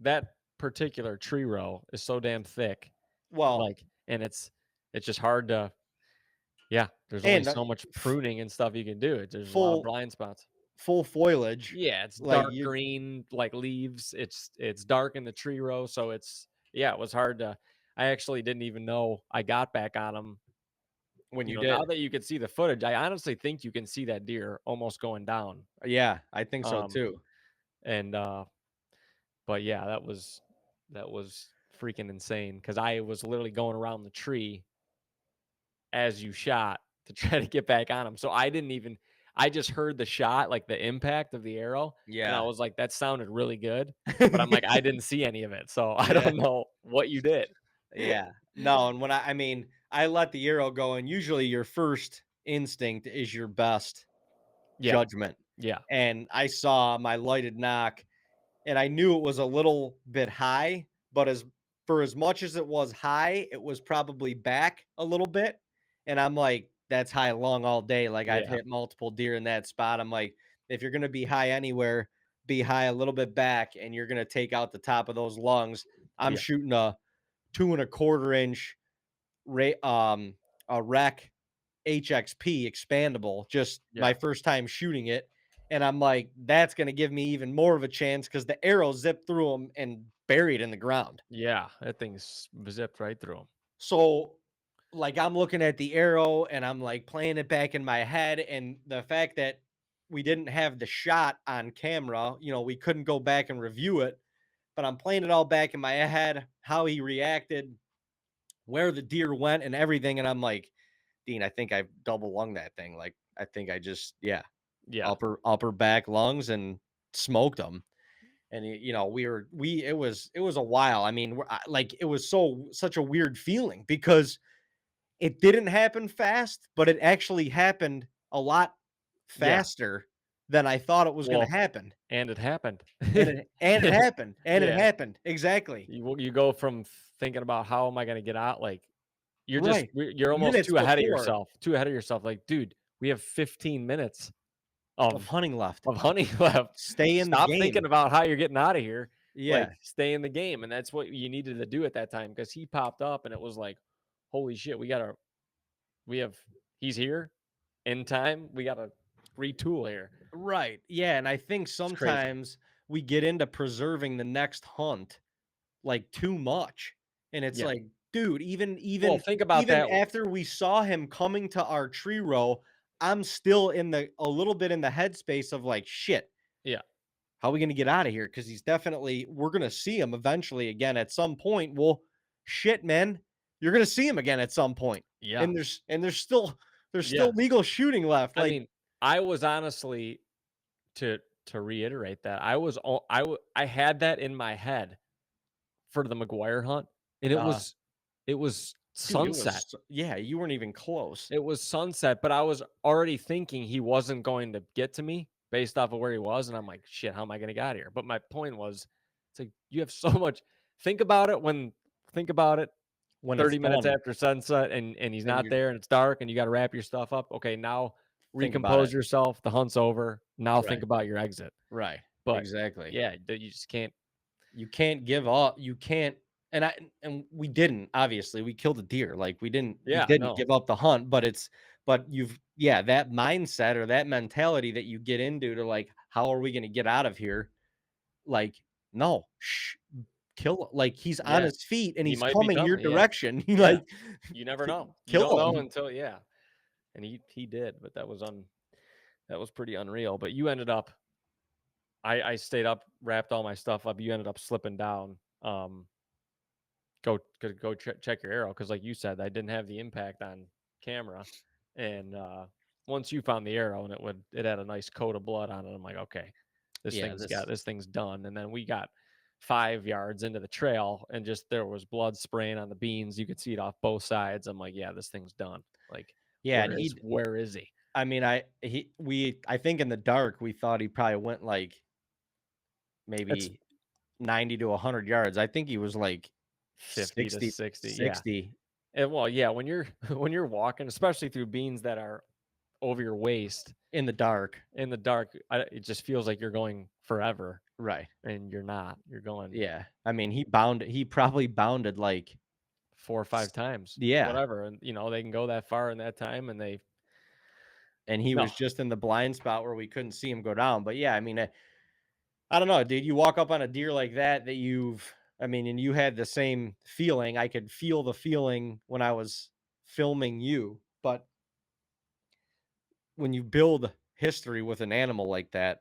that particular tree row is so damn thick. Well, Like, and it's just hard to, yeah, there's only and so much pruning and stuff you can do. There's a lot of full blind spots. full foliage. Yeah, it's Like dark you green, like leaves. It's dark in the tree row, so it's, yeah, it was hard to, I actually didn't even know I got back on him. when You you know, now did. that you can see the footage, I honestly think you can see that deer almost going down. Yeah, I think so Um, too. and but yeah, that was freaking insane because I was literally going around the tree as you shot to try to get back on him. So I didn't even, I just heard the shot, like the impact of the arrow, and I Yeah. was like, that sounded really good. But I'm like, I didn't see any of it. So I Yeah. don't know what you did. Yeah. No, and when I mean, I let the arrow go, and usually your first instinct is your best Yeah. judgment. Yeah. And I saw my lighted knock, and I knew it was a little bit high, but as much as it was high, it was probably back a little bit. And I'm like, that's high long all day. Like I've Yeah. hit multiple deer in that spot. I'm like, if you're gonna be high anywhere, be high a little bit back, and you're gonna take out the top of those lungs. I'm Yeah. shooting a 2.25 inch a REK HXP expandable, just Yeah. my first time shooting it. And I'm like, that's going to give me even more of a chance because the arrow zipped through them and buried in the ground. Yeah. That thing's zipped right through him. So, like, I'm looking at the arrow and I'm like playing it back in my head. And the fact that we didn't have the shot on camera, we couldn't go back and review it, but I'm playing it all back in my head, how he reacted, where the deer went, and everything. And I'm like, Dean, I think I've double lung that thing. Like, I think I just, yeah, Yeah. upper back lungs and smoked them. And it was a while. I mean, like it was such a weird feeling because it didn't happen fast, but it actually happened a lot Yeah. faster than I thought it was going to Well, happen. and it happened. Yeah. Exactly. You go from thinking about how am I going to get out, like Right. you're almost Minutes too ahead of before. yourself. Too ahead of yourself. Like, dude, we have 15 minutes. of of hunting left. hunting left. Stay in the Stop game. thinking about how you're getting out of here. Yeah, Like, stay in the game, and that's what you needed to do at that time because he popped up, and it was like, holy shit, we have he's here in time. We gotta retool here. right. Yeah, and I think It's crazy. sometimes we get into preserving the next hunt like too much. And it's Yeah. like, dude, Well, think about even that. after we saw him coming to our tree row, I'm still in the a little bit in the headspace of like, shit, Yeah. how are we gonna get out of here? Because he's definitely we're gonna see him eventually again at some point. Well, shit, man, you're gonna see him again at some point. Yeah. And there's still Yeah. legal shooting left. I Like, mean, I was honestly to reiterate that, I had that in my head for the McGuire hunt, and uh, it was dude, sunset. yeah, you weren't even close. It was sunset, but I was already thinking he wasn't going to get to me based off of where he was, and I'm like, "Shit, how am I gonna get out of here?" But my point was, it's like, you have so much think about it When it's 30 minutes done, after sunset and he's and not you're there and it's dark and you gotta wrap your stuff up. Okay, now think about recompose it. yourself, the hunt's over, now Right. think about your exit. Right. But, Exactly. yeah, you just can't. You can't give up. You can't and we didn't, obviously. We killed a deer. Like we Yeah, didn't no. give up the hunt, but you've yeah, that mindset or that mentality that you get into to like, how are we going to get out of here? Like, no, kill like he's on Yeah, his feet and he he's might be coming your coming, yeah. direction. You Yeah, like you never know. You don't kill know him. until, yeah, and he did, but that was pretty unreal, but you ended up I stayed up, wrapped all my stuff up, you ended up slipping down, go check your arrow because, like you said, I didn't have the impact on camera, and once you found the arrow and it had a nice coat of blood on it, I'm like, okay, Yeah, this thing's done. And then we got 5 yards into the trail, and just there was blood spraying on the beans. You could see it off both sides. I'm like, yeah, this thing's done. Like, yeah, and where is he? I mean, I think in the dark we thought he probably went like It's maybe 90 to 100 yards. I think he was like 50 to 60 60, yeah. 60 And well, yeah, when you're when you're walking, especially through beans that are over your waist in the dark. in the dark, it just feels like you're going forever, Right. and you're not. You're going Yeah. I mean, he probably bounded like 4 or 5 times, yeah, whatever, and, they can go that far in that time, and they and he no. was just in the blind spot where we couldn't see him go down. But yeah, I mean, I don't know, dude. You walk up on a deer like that I mean, and you had the same feeling. I could feel the feeling when I was filming you. But when you build history with an animal like that,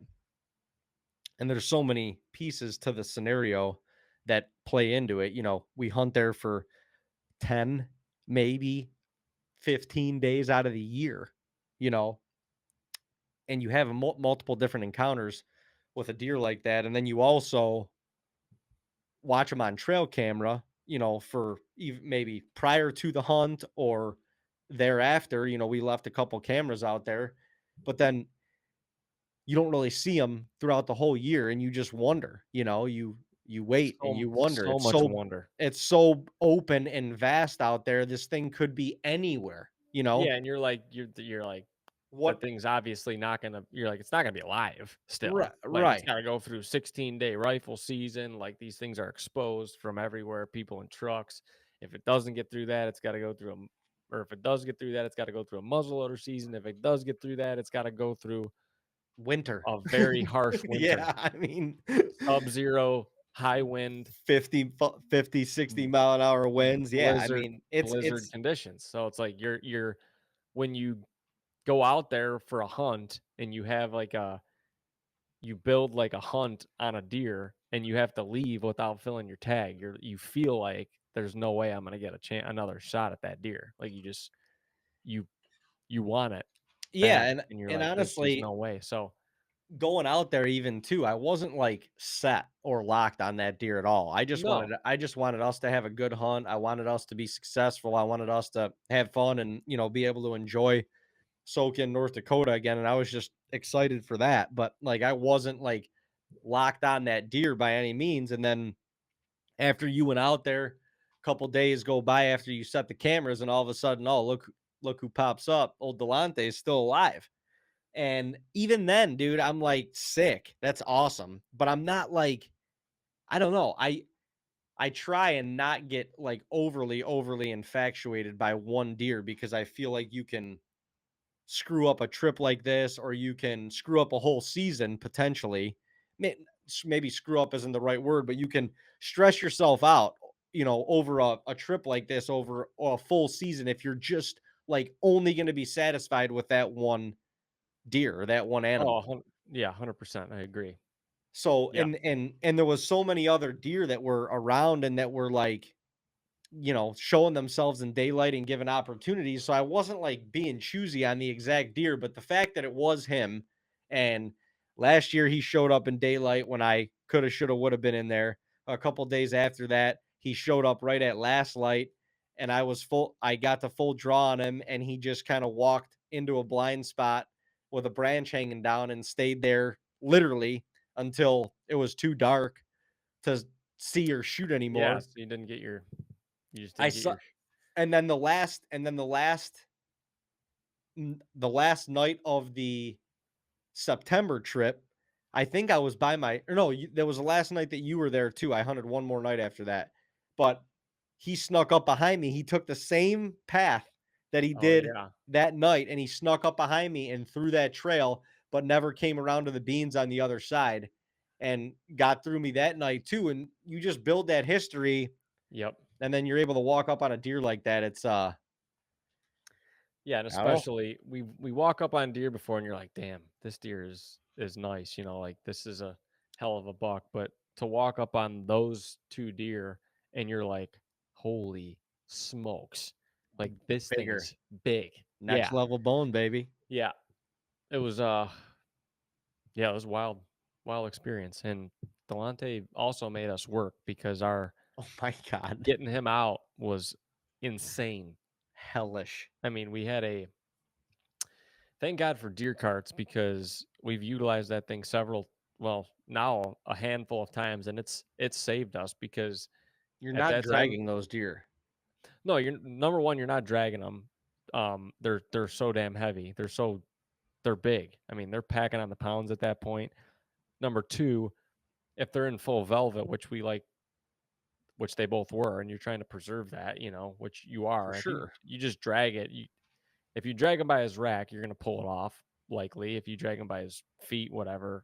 and there's so many pieces to the scenario that play into it, we hunt there for 10, maybe 15 days out of the year, you know, and you have multiple different encounters with a deer like that. And then you also watch them on trail camera, for even maybe prior to the hunt or thereafter. We left a couple cameras out there, but then you don't really see them throughout the whole year. And you just wonder, you wait and you wonder. So much wonder. It's so open and vast out there. This thing could be anywhere, Yeah, and you're like, that what thing's obviously not gonna you're like, "It's not gonna be alive right, still." Like, it's right. gotta go through 16-day rifle season, like, these things are exposed from everywhere, people in trucks. If it doesn't get through that, it's gotta go through or if it does get through that, it's gotta go through a muzzleloader season. If it does get through that, it's gotta go through Winter. a very harsh winter. Yeah, I mean, Sub-zero, high wind, 50, 60 mile an hour winds. Yeah, I blizzard mean, it's blizzard conditions. So it's like you're when you go out there for a hunt and you build like a hunt on a deer and you have to leave without filling your tag, you feel like there's no way I'm gonna get another shot at that deer. Like you you want it yeah, bad, and and you're and like, there's honestly, no way. So going out there even too, I wasn't like set or locked on that deer at all. no, I just wanted us to have a good hunt. I wanted us to be successful. I wanted us to have fun and, be able to enjoy soak in North Dakota again. And I was just excited for that. But like I wasn't like locked on that deer by any means. And then after you went out there, a couple days go by after you set the cameras, and all of a sudden, oh look who pops up! Old Delonte is still alive, And even then, dude, I'm like sick. That's awesome. But I'm not like, I don't know. I try and not get like overly infatuated by one deer because I feel like you can screw up a trip like this, or you can screw up a whole season potentially. Maybe screw up isn't the right word, but you can stress yourself out, over a trip like this, over a full season, if you're just like only going to be satisfied with that one deer or that one Oh, animal. yeah, 100%. I agree. So Yeah. and there was so many other deer that were around and that were like, showing themselves in daylight and given opportunities. So I wasn't like being choosy on the exact deer, but the fact that it was him, and last year he showed up in daylight when I could have, should have, would have been in there. A couple days after that, he showed up right at last light, and I got the full draw on him, and he just kind of walked into a blind spot with a branch hanging down and stayed there literally until it was too dark to see or shoot Yeah, anymore. so you just I didn't get saw your and then the last night of the September trip, I think I was by my or no, there was the last night that you were there too. I hunted one more night after that. But he snuck up behind me. He took the same path that he Oh, did yeah. that night, and he snuck up behind me and through that trail, but never came around to the beans on the other side and got through me that night too. And you just build that history, Yep. and then you're able to walk up on a deer like that. It's Yeah, and I don't know. especially we walk up on deer before and you're like, "Damn, this deer is nice," like this is a hell of a buck, but to walk up on those two deer and you're like, "Holy smokes. Like this Bigger. thing's big." Next Yeah. level bone, baby. Yeah. It was yeah, it was wild experience. And Delonte also made us work because our Oh my god. getting him out was insane. Hellish. I mean, we had a thank God for deer carts because we've utilized that thing now a handful of times, and it's saved us because You're at not that time, dragging those deer. no, you're number one, you're not dragging them. They're so damn heavy. They're big. I mean, they're packing on the pounds at that point. Number two, if they're in full velvet, which they both were, and you're trying to preserve that, which you For are. If sure. you just drag it, if you drag him by his rack, you're gonna pull it off likely. If you drag him by his feet, whatever,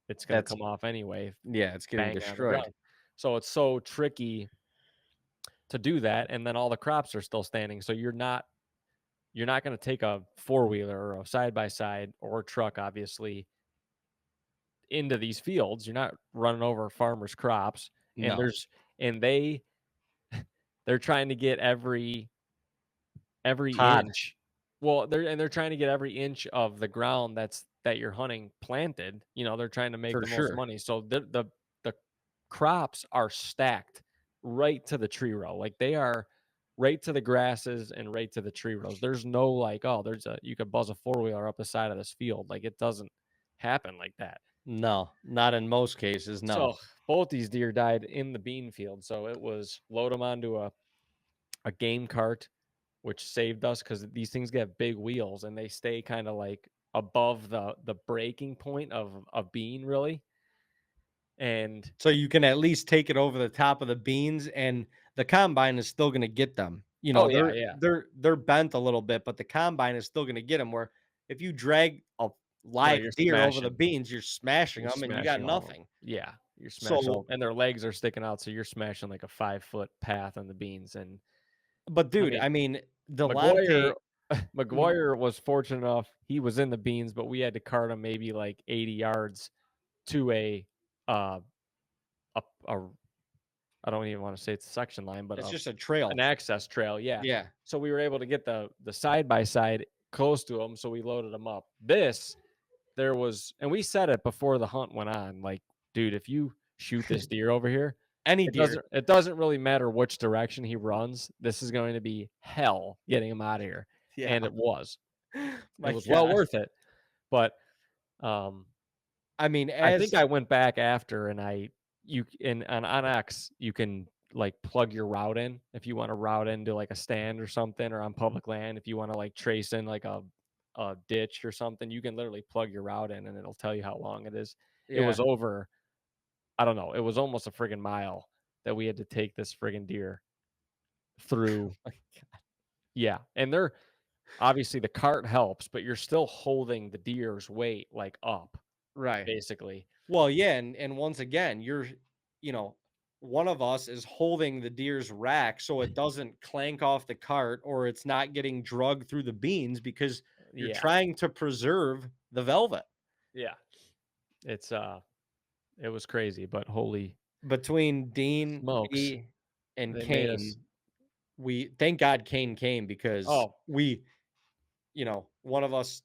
it's gonna That's come off anyway, yeah, it's getting banging on the destroyed. ground. So it's so tricky to do that, and then all the crops are still standing. So you're not gonna take a four wheeler or a side by side or a truck, obviously, into these fields. You're not running over farmers' crops, and No. and they're trying to get every Pod. inch. Well, they're trying to get every inch of the ground that you're hunting planted. They're trying to make For the most sure. money. So the crops are stacked right to the tree row. Like they are right to the grasses and right to the tree rows. There's no like, oh, you could buzz a four wheeler up the side of this field. Like it doesn't happen like that. No, not in most cases, no. So both these deer died in the bean field. So it was load them onto a game cart, which saved us because these things get big wheels and they stay kind of like above the breaking point of a bean, really. And So you can at least take it over the top of the beans, and the combine is still gonna get them. oh yeah, they're yeah, they're bent a little bit, but the combine is still gonna get them, where if you drag a no, you're live deer over the smashing, beans, you're smashing you're them and you got smashing all of them. nothing. Yeah, you're smashing So, them, and their legs are sticking out, so you're smashing like a 5 foot path on the beans. And but I dude, mean, I mean, McGuire, Delonte, mm, McGuire was fortunate enough; he was in the beans, but we had to cart him maybe like 80 yards to uh, a I don't even want to say it's a section line, but it's just a an trail. access trail. Yeah. Yeah. So we were able to get the side by side close to them. So we loaded them up. There was, and we said it before the hunt went on. Like, dude, if you shoot this deer over here, Any it deer. doesn't really matter which direction he runs. This is going to be hell getting him out of here. Yeah. And it was. It My was well god. worth it. But um I mean, I think as I went back after and on OnX you can like plug your route in if you want to route into like a stand or something, or on public land if you want to like trace in like a ditch or something, you can literally plug your route in and it'll tell you how long it is. It Yeah. was over, I don't know, it was almost a friggin' mile that we had to take this friggin' deer through. Yeah, and they're obviously the cart helps, but you're still holding the deer's weight like up, Right. basically. Well, yeah, and once again, you know, one of us is holding the deer's rack so it doesn't clank off the cart or it's not getting drugged through the beans because you're Yeah, trying to preserve the velvet. yeah. It's it was crazy, but holy Between Dean, smokes, me, and they made us. Kane, we thank God Kane came because Oh, one of us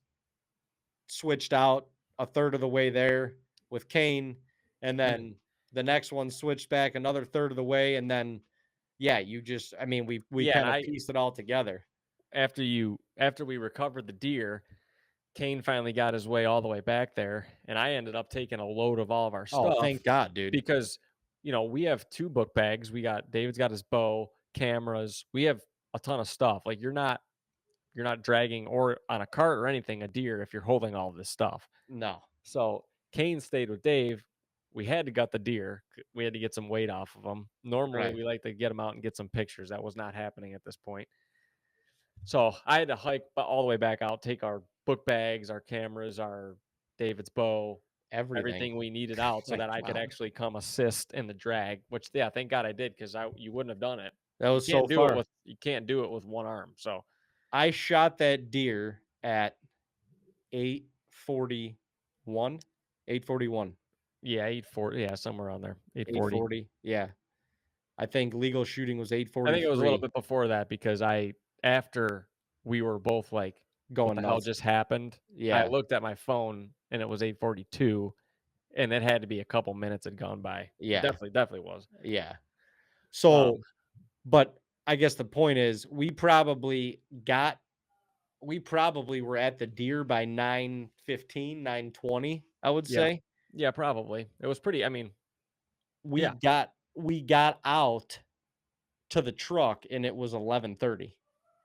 switched out a third of the way there with Kane, and mm, then the next one switched back another third of the way, and then yeah, I mean, we yeah, and kind of pieced it all together. after we recovered the deer, Kane finally got his way all the way back there, and I ended up taking a load of all of our Oh, stuff thank God, dude. because, we have 2 book bags. David's got his bow, cameras. We have a ton of stuff. Like, you're not dragging or on a cart or anything a deer if you're holding all of this stuff. No, So, Kane stayed with Dave. We had to gut the deer. We had to get some weight off of them. Normally, right. we like to get them out and get some pictures. That was not happening at this point. So I had to hike all the way back out, take our book bags, our cameras, our David's bow, Everything. everything we needed out so Like, that I could wow. actually come assist in the drag, which yeah, thank God I did because you wouldn't have done it. That You was so can't do it far. with you can't do it with one arm. So I shot that deer at 8:41. 8:41. yeah, 840, yeah, somewhere around there. 840. 8:40. Yeah. I think legal shooting was I think it was a little 8:43 bit before that because after we were both like, what going the hell nuts. just happened? I Yeah. looked at my phone and it was 8:42 and it had to be a couple minutes had gone by. It Yeah. definitely was. Yeah. Um, So, but I guess the point is we probably were at the deer by 9:15, 9:20, I would yeah. say. Yeah, probably. It was pretty, I mean, We yeah. got we got out to the truck and it was 11:30.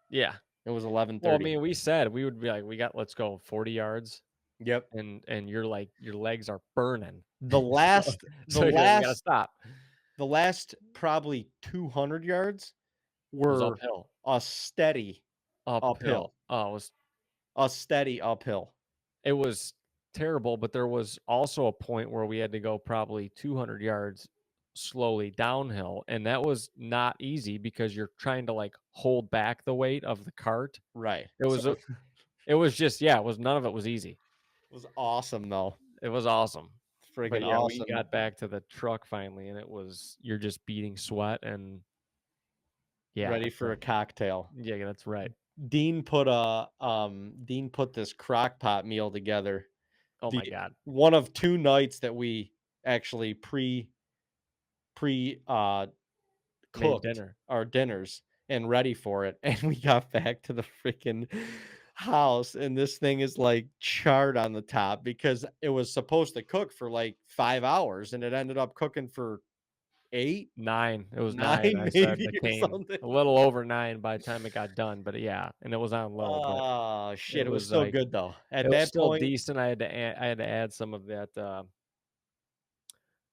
Yeah. It was Well, I 11:30. mean, we said we would be like, let's go 40 yards Yep. and you're like your legs are burning. The So last the so you're like, we gotta last stop. the last probably 200 yards Was were uphill. a steady Uphill. uphill. Oh, A steady uphill. it was terrible, but there was also a point where we had to go probably 200 yards slowly downhill, and that was not easy because you're trying to like hold back the weight of the cart. Right. It So was a it was just yeah, it was none of it was easy. it was awesome though. It was awesome. But Friggin' yeah, we awesome. got back to the truck finally and it was you're just beating sweat and yeah, Ready for a cocktail. yeah, that's right. Dean put this crock pot meal together. Oh my The god. one of two nights that we actually pre Made cooked dinner. our dinners and ready for it. And we got back to the freaking house and this thing is like charred on the top because it was supposed to cook for like 5 hours and it ended up cooking for eight, 9. It was 9, nine I said maybe the or cane. something. A little over 9 by the time it got done, but yeah, and it was on low, but Oh it shit. It was was still like good though. it At was that still point, decent. I had to add some of that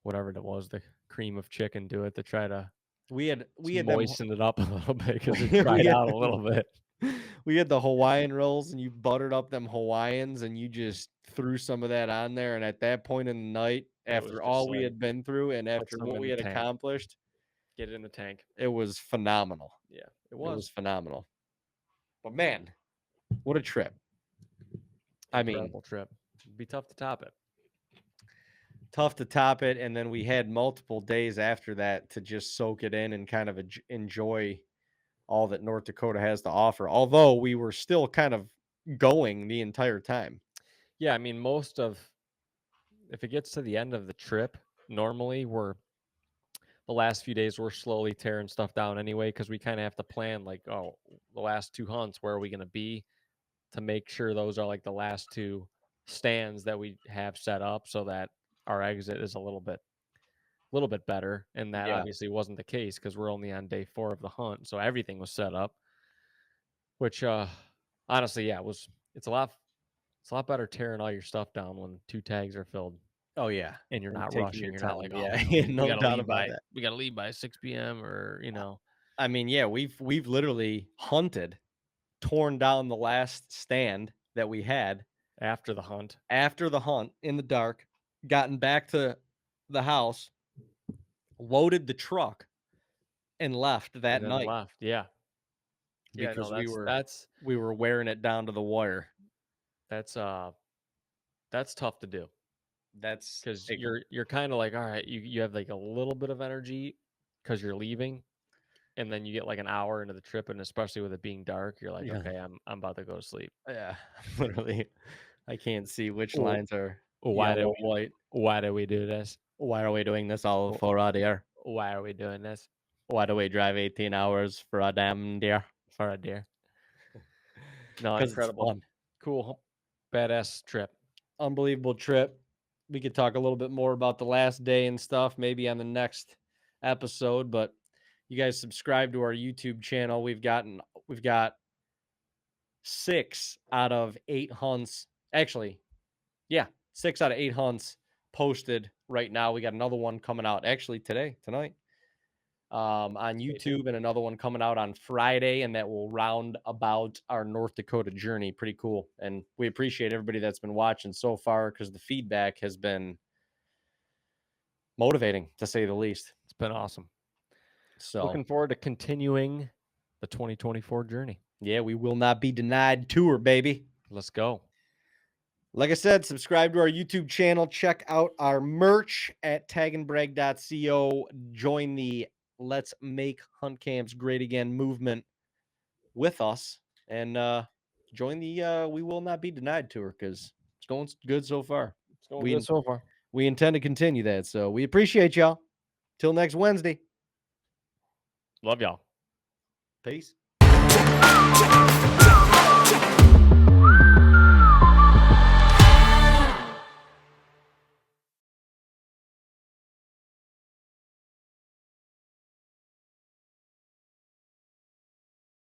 whatever it was, the cream of chicken to it to try to we had them moisten it up a little bit because it we dried had out a little bit. we had the Hawaiian rolls and you buttered up them Hawaiians and you just threw some of that on there. And at that point in the night, It was after just all we like had been through and put after some what in we the had tank. accomplished, Get it in the tank. it was phenomenal. Yeah, it It was was. phenomenal. But man, what a trip. I mean, Incredible trip. It'd be tough to top it. tough to top it. And then we had multiple days after that to just soak it in and kind of enjoy all that North Dakota has to offer. Although we were still kind of going the entire time. Yeah, I mean, if it gets to the end of the trip, normally the last few days we're slowly tearing stuff down anyway because we kind of have to plan like, oh, the last 2 hunts, where are we going to be to make sure those are like the last 2 stands that we have set up so that our exit is a little bit better. And that Yeah. obviously wasn't the case because we're only on day 4 of the hunt, so everything was set up, which honestly, yeah, it's a lot It's a lot better tearing all your stuff down when 2 tags are filled Oh yeah, and you're and not taking rushing. your You're not time. like, Yeah, oh, yeah, we no gotta doubt leave about by that. we gotta leave by 6 p.m. or I mean, yeah, we've literally hunted, torn down the last stand that we had after the hunt. after the hunt in the dark, gotten back to the house, loaded the truck, and left that And then night left. Yeah. Yeah, because no, we that's were wearing it down to the wire. that's tough to do That's because big. you're kind of like, all right, you have like a little bit of energy because you're leaving, and then you get like an hour into the trip, and especially with it being dark, you're like, Yeah. okay, I'm about to go to sleep. Yeah, literally. I can't see which Oh, lines are why yellow, do white. we do this? Why are we doing this all for a deer? Why are we doing this? Why do we drive 18 hours for a damn deer? For a deer. No, Because it's incredible. fun. Cool. Badass trip. Unbelievable trip. We could talk a little bit more about the last day and stuff maybe on the next episode, but you guys subscribe to our YouTube channel. We've got 6 out of 8 hunts. Actually, yeah, 6 out of 8 hunts posted right now. We got another one coming out actually tonight. On YouTube, and another one coming out on Friday, and that will round about our North Dakota journey. Pretty cool. And we appreciate everybody that's been watching so far because the feedback has been motivating, to say the least. It's been awesome. So looking forward to continuing the 2024 journey. Yeah, we will not be denied tour, baby. Let's go. Like I said, subscribe to our YouTube channel. Check out our merch at tagnbrag.co. Join the Let's Make Hunt Camps Great Again movement with us. And join the We Will Not Be Denied tour because it's going good so far. It's going good so far. We intend to continue that. So we appreciate y'all. Till next Wednesday. Love y'all. Peace.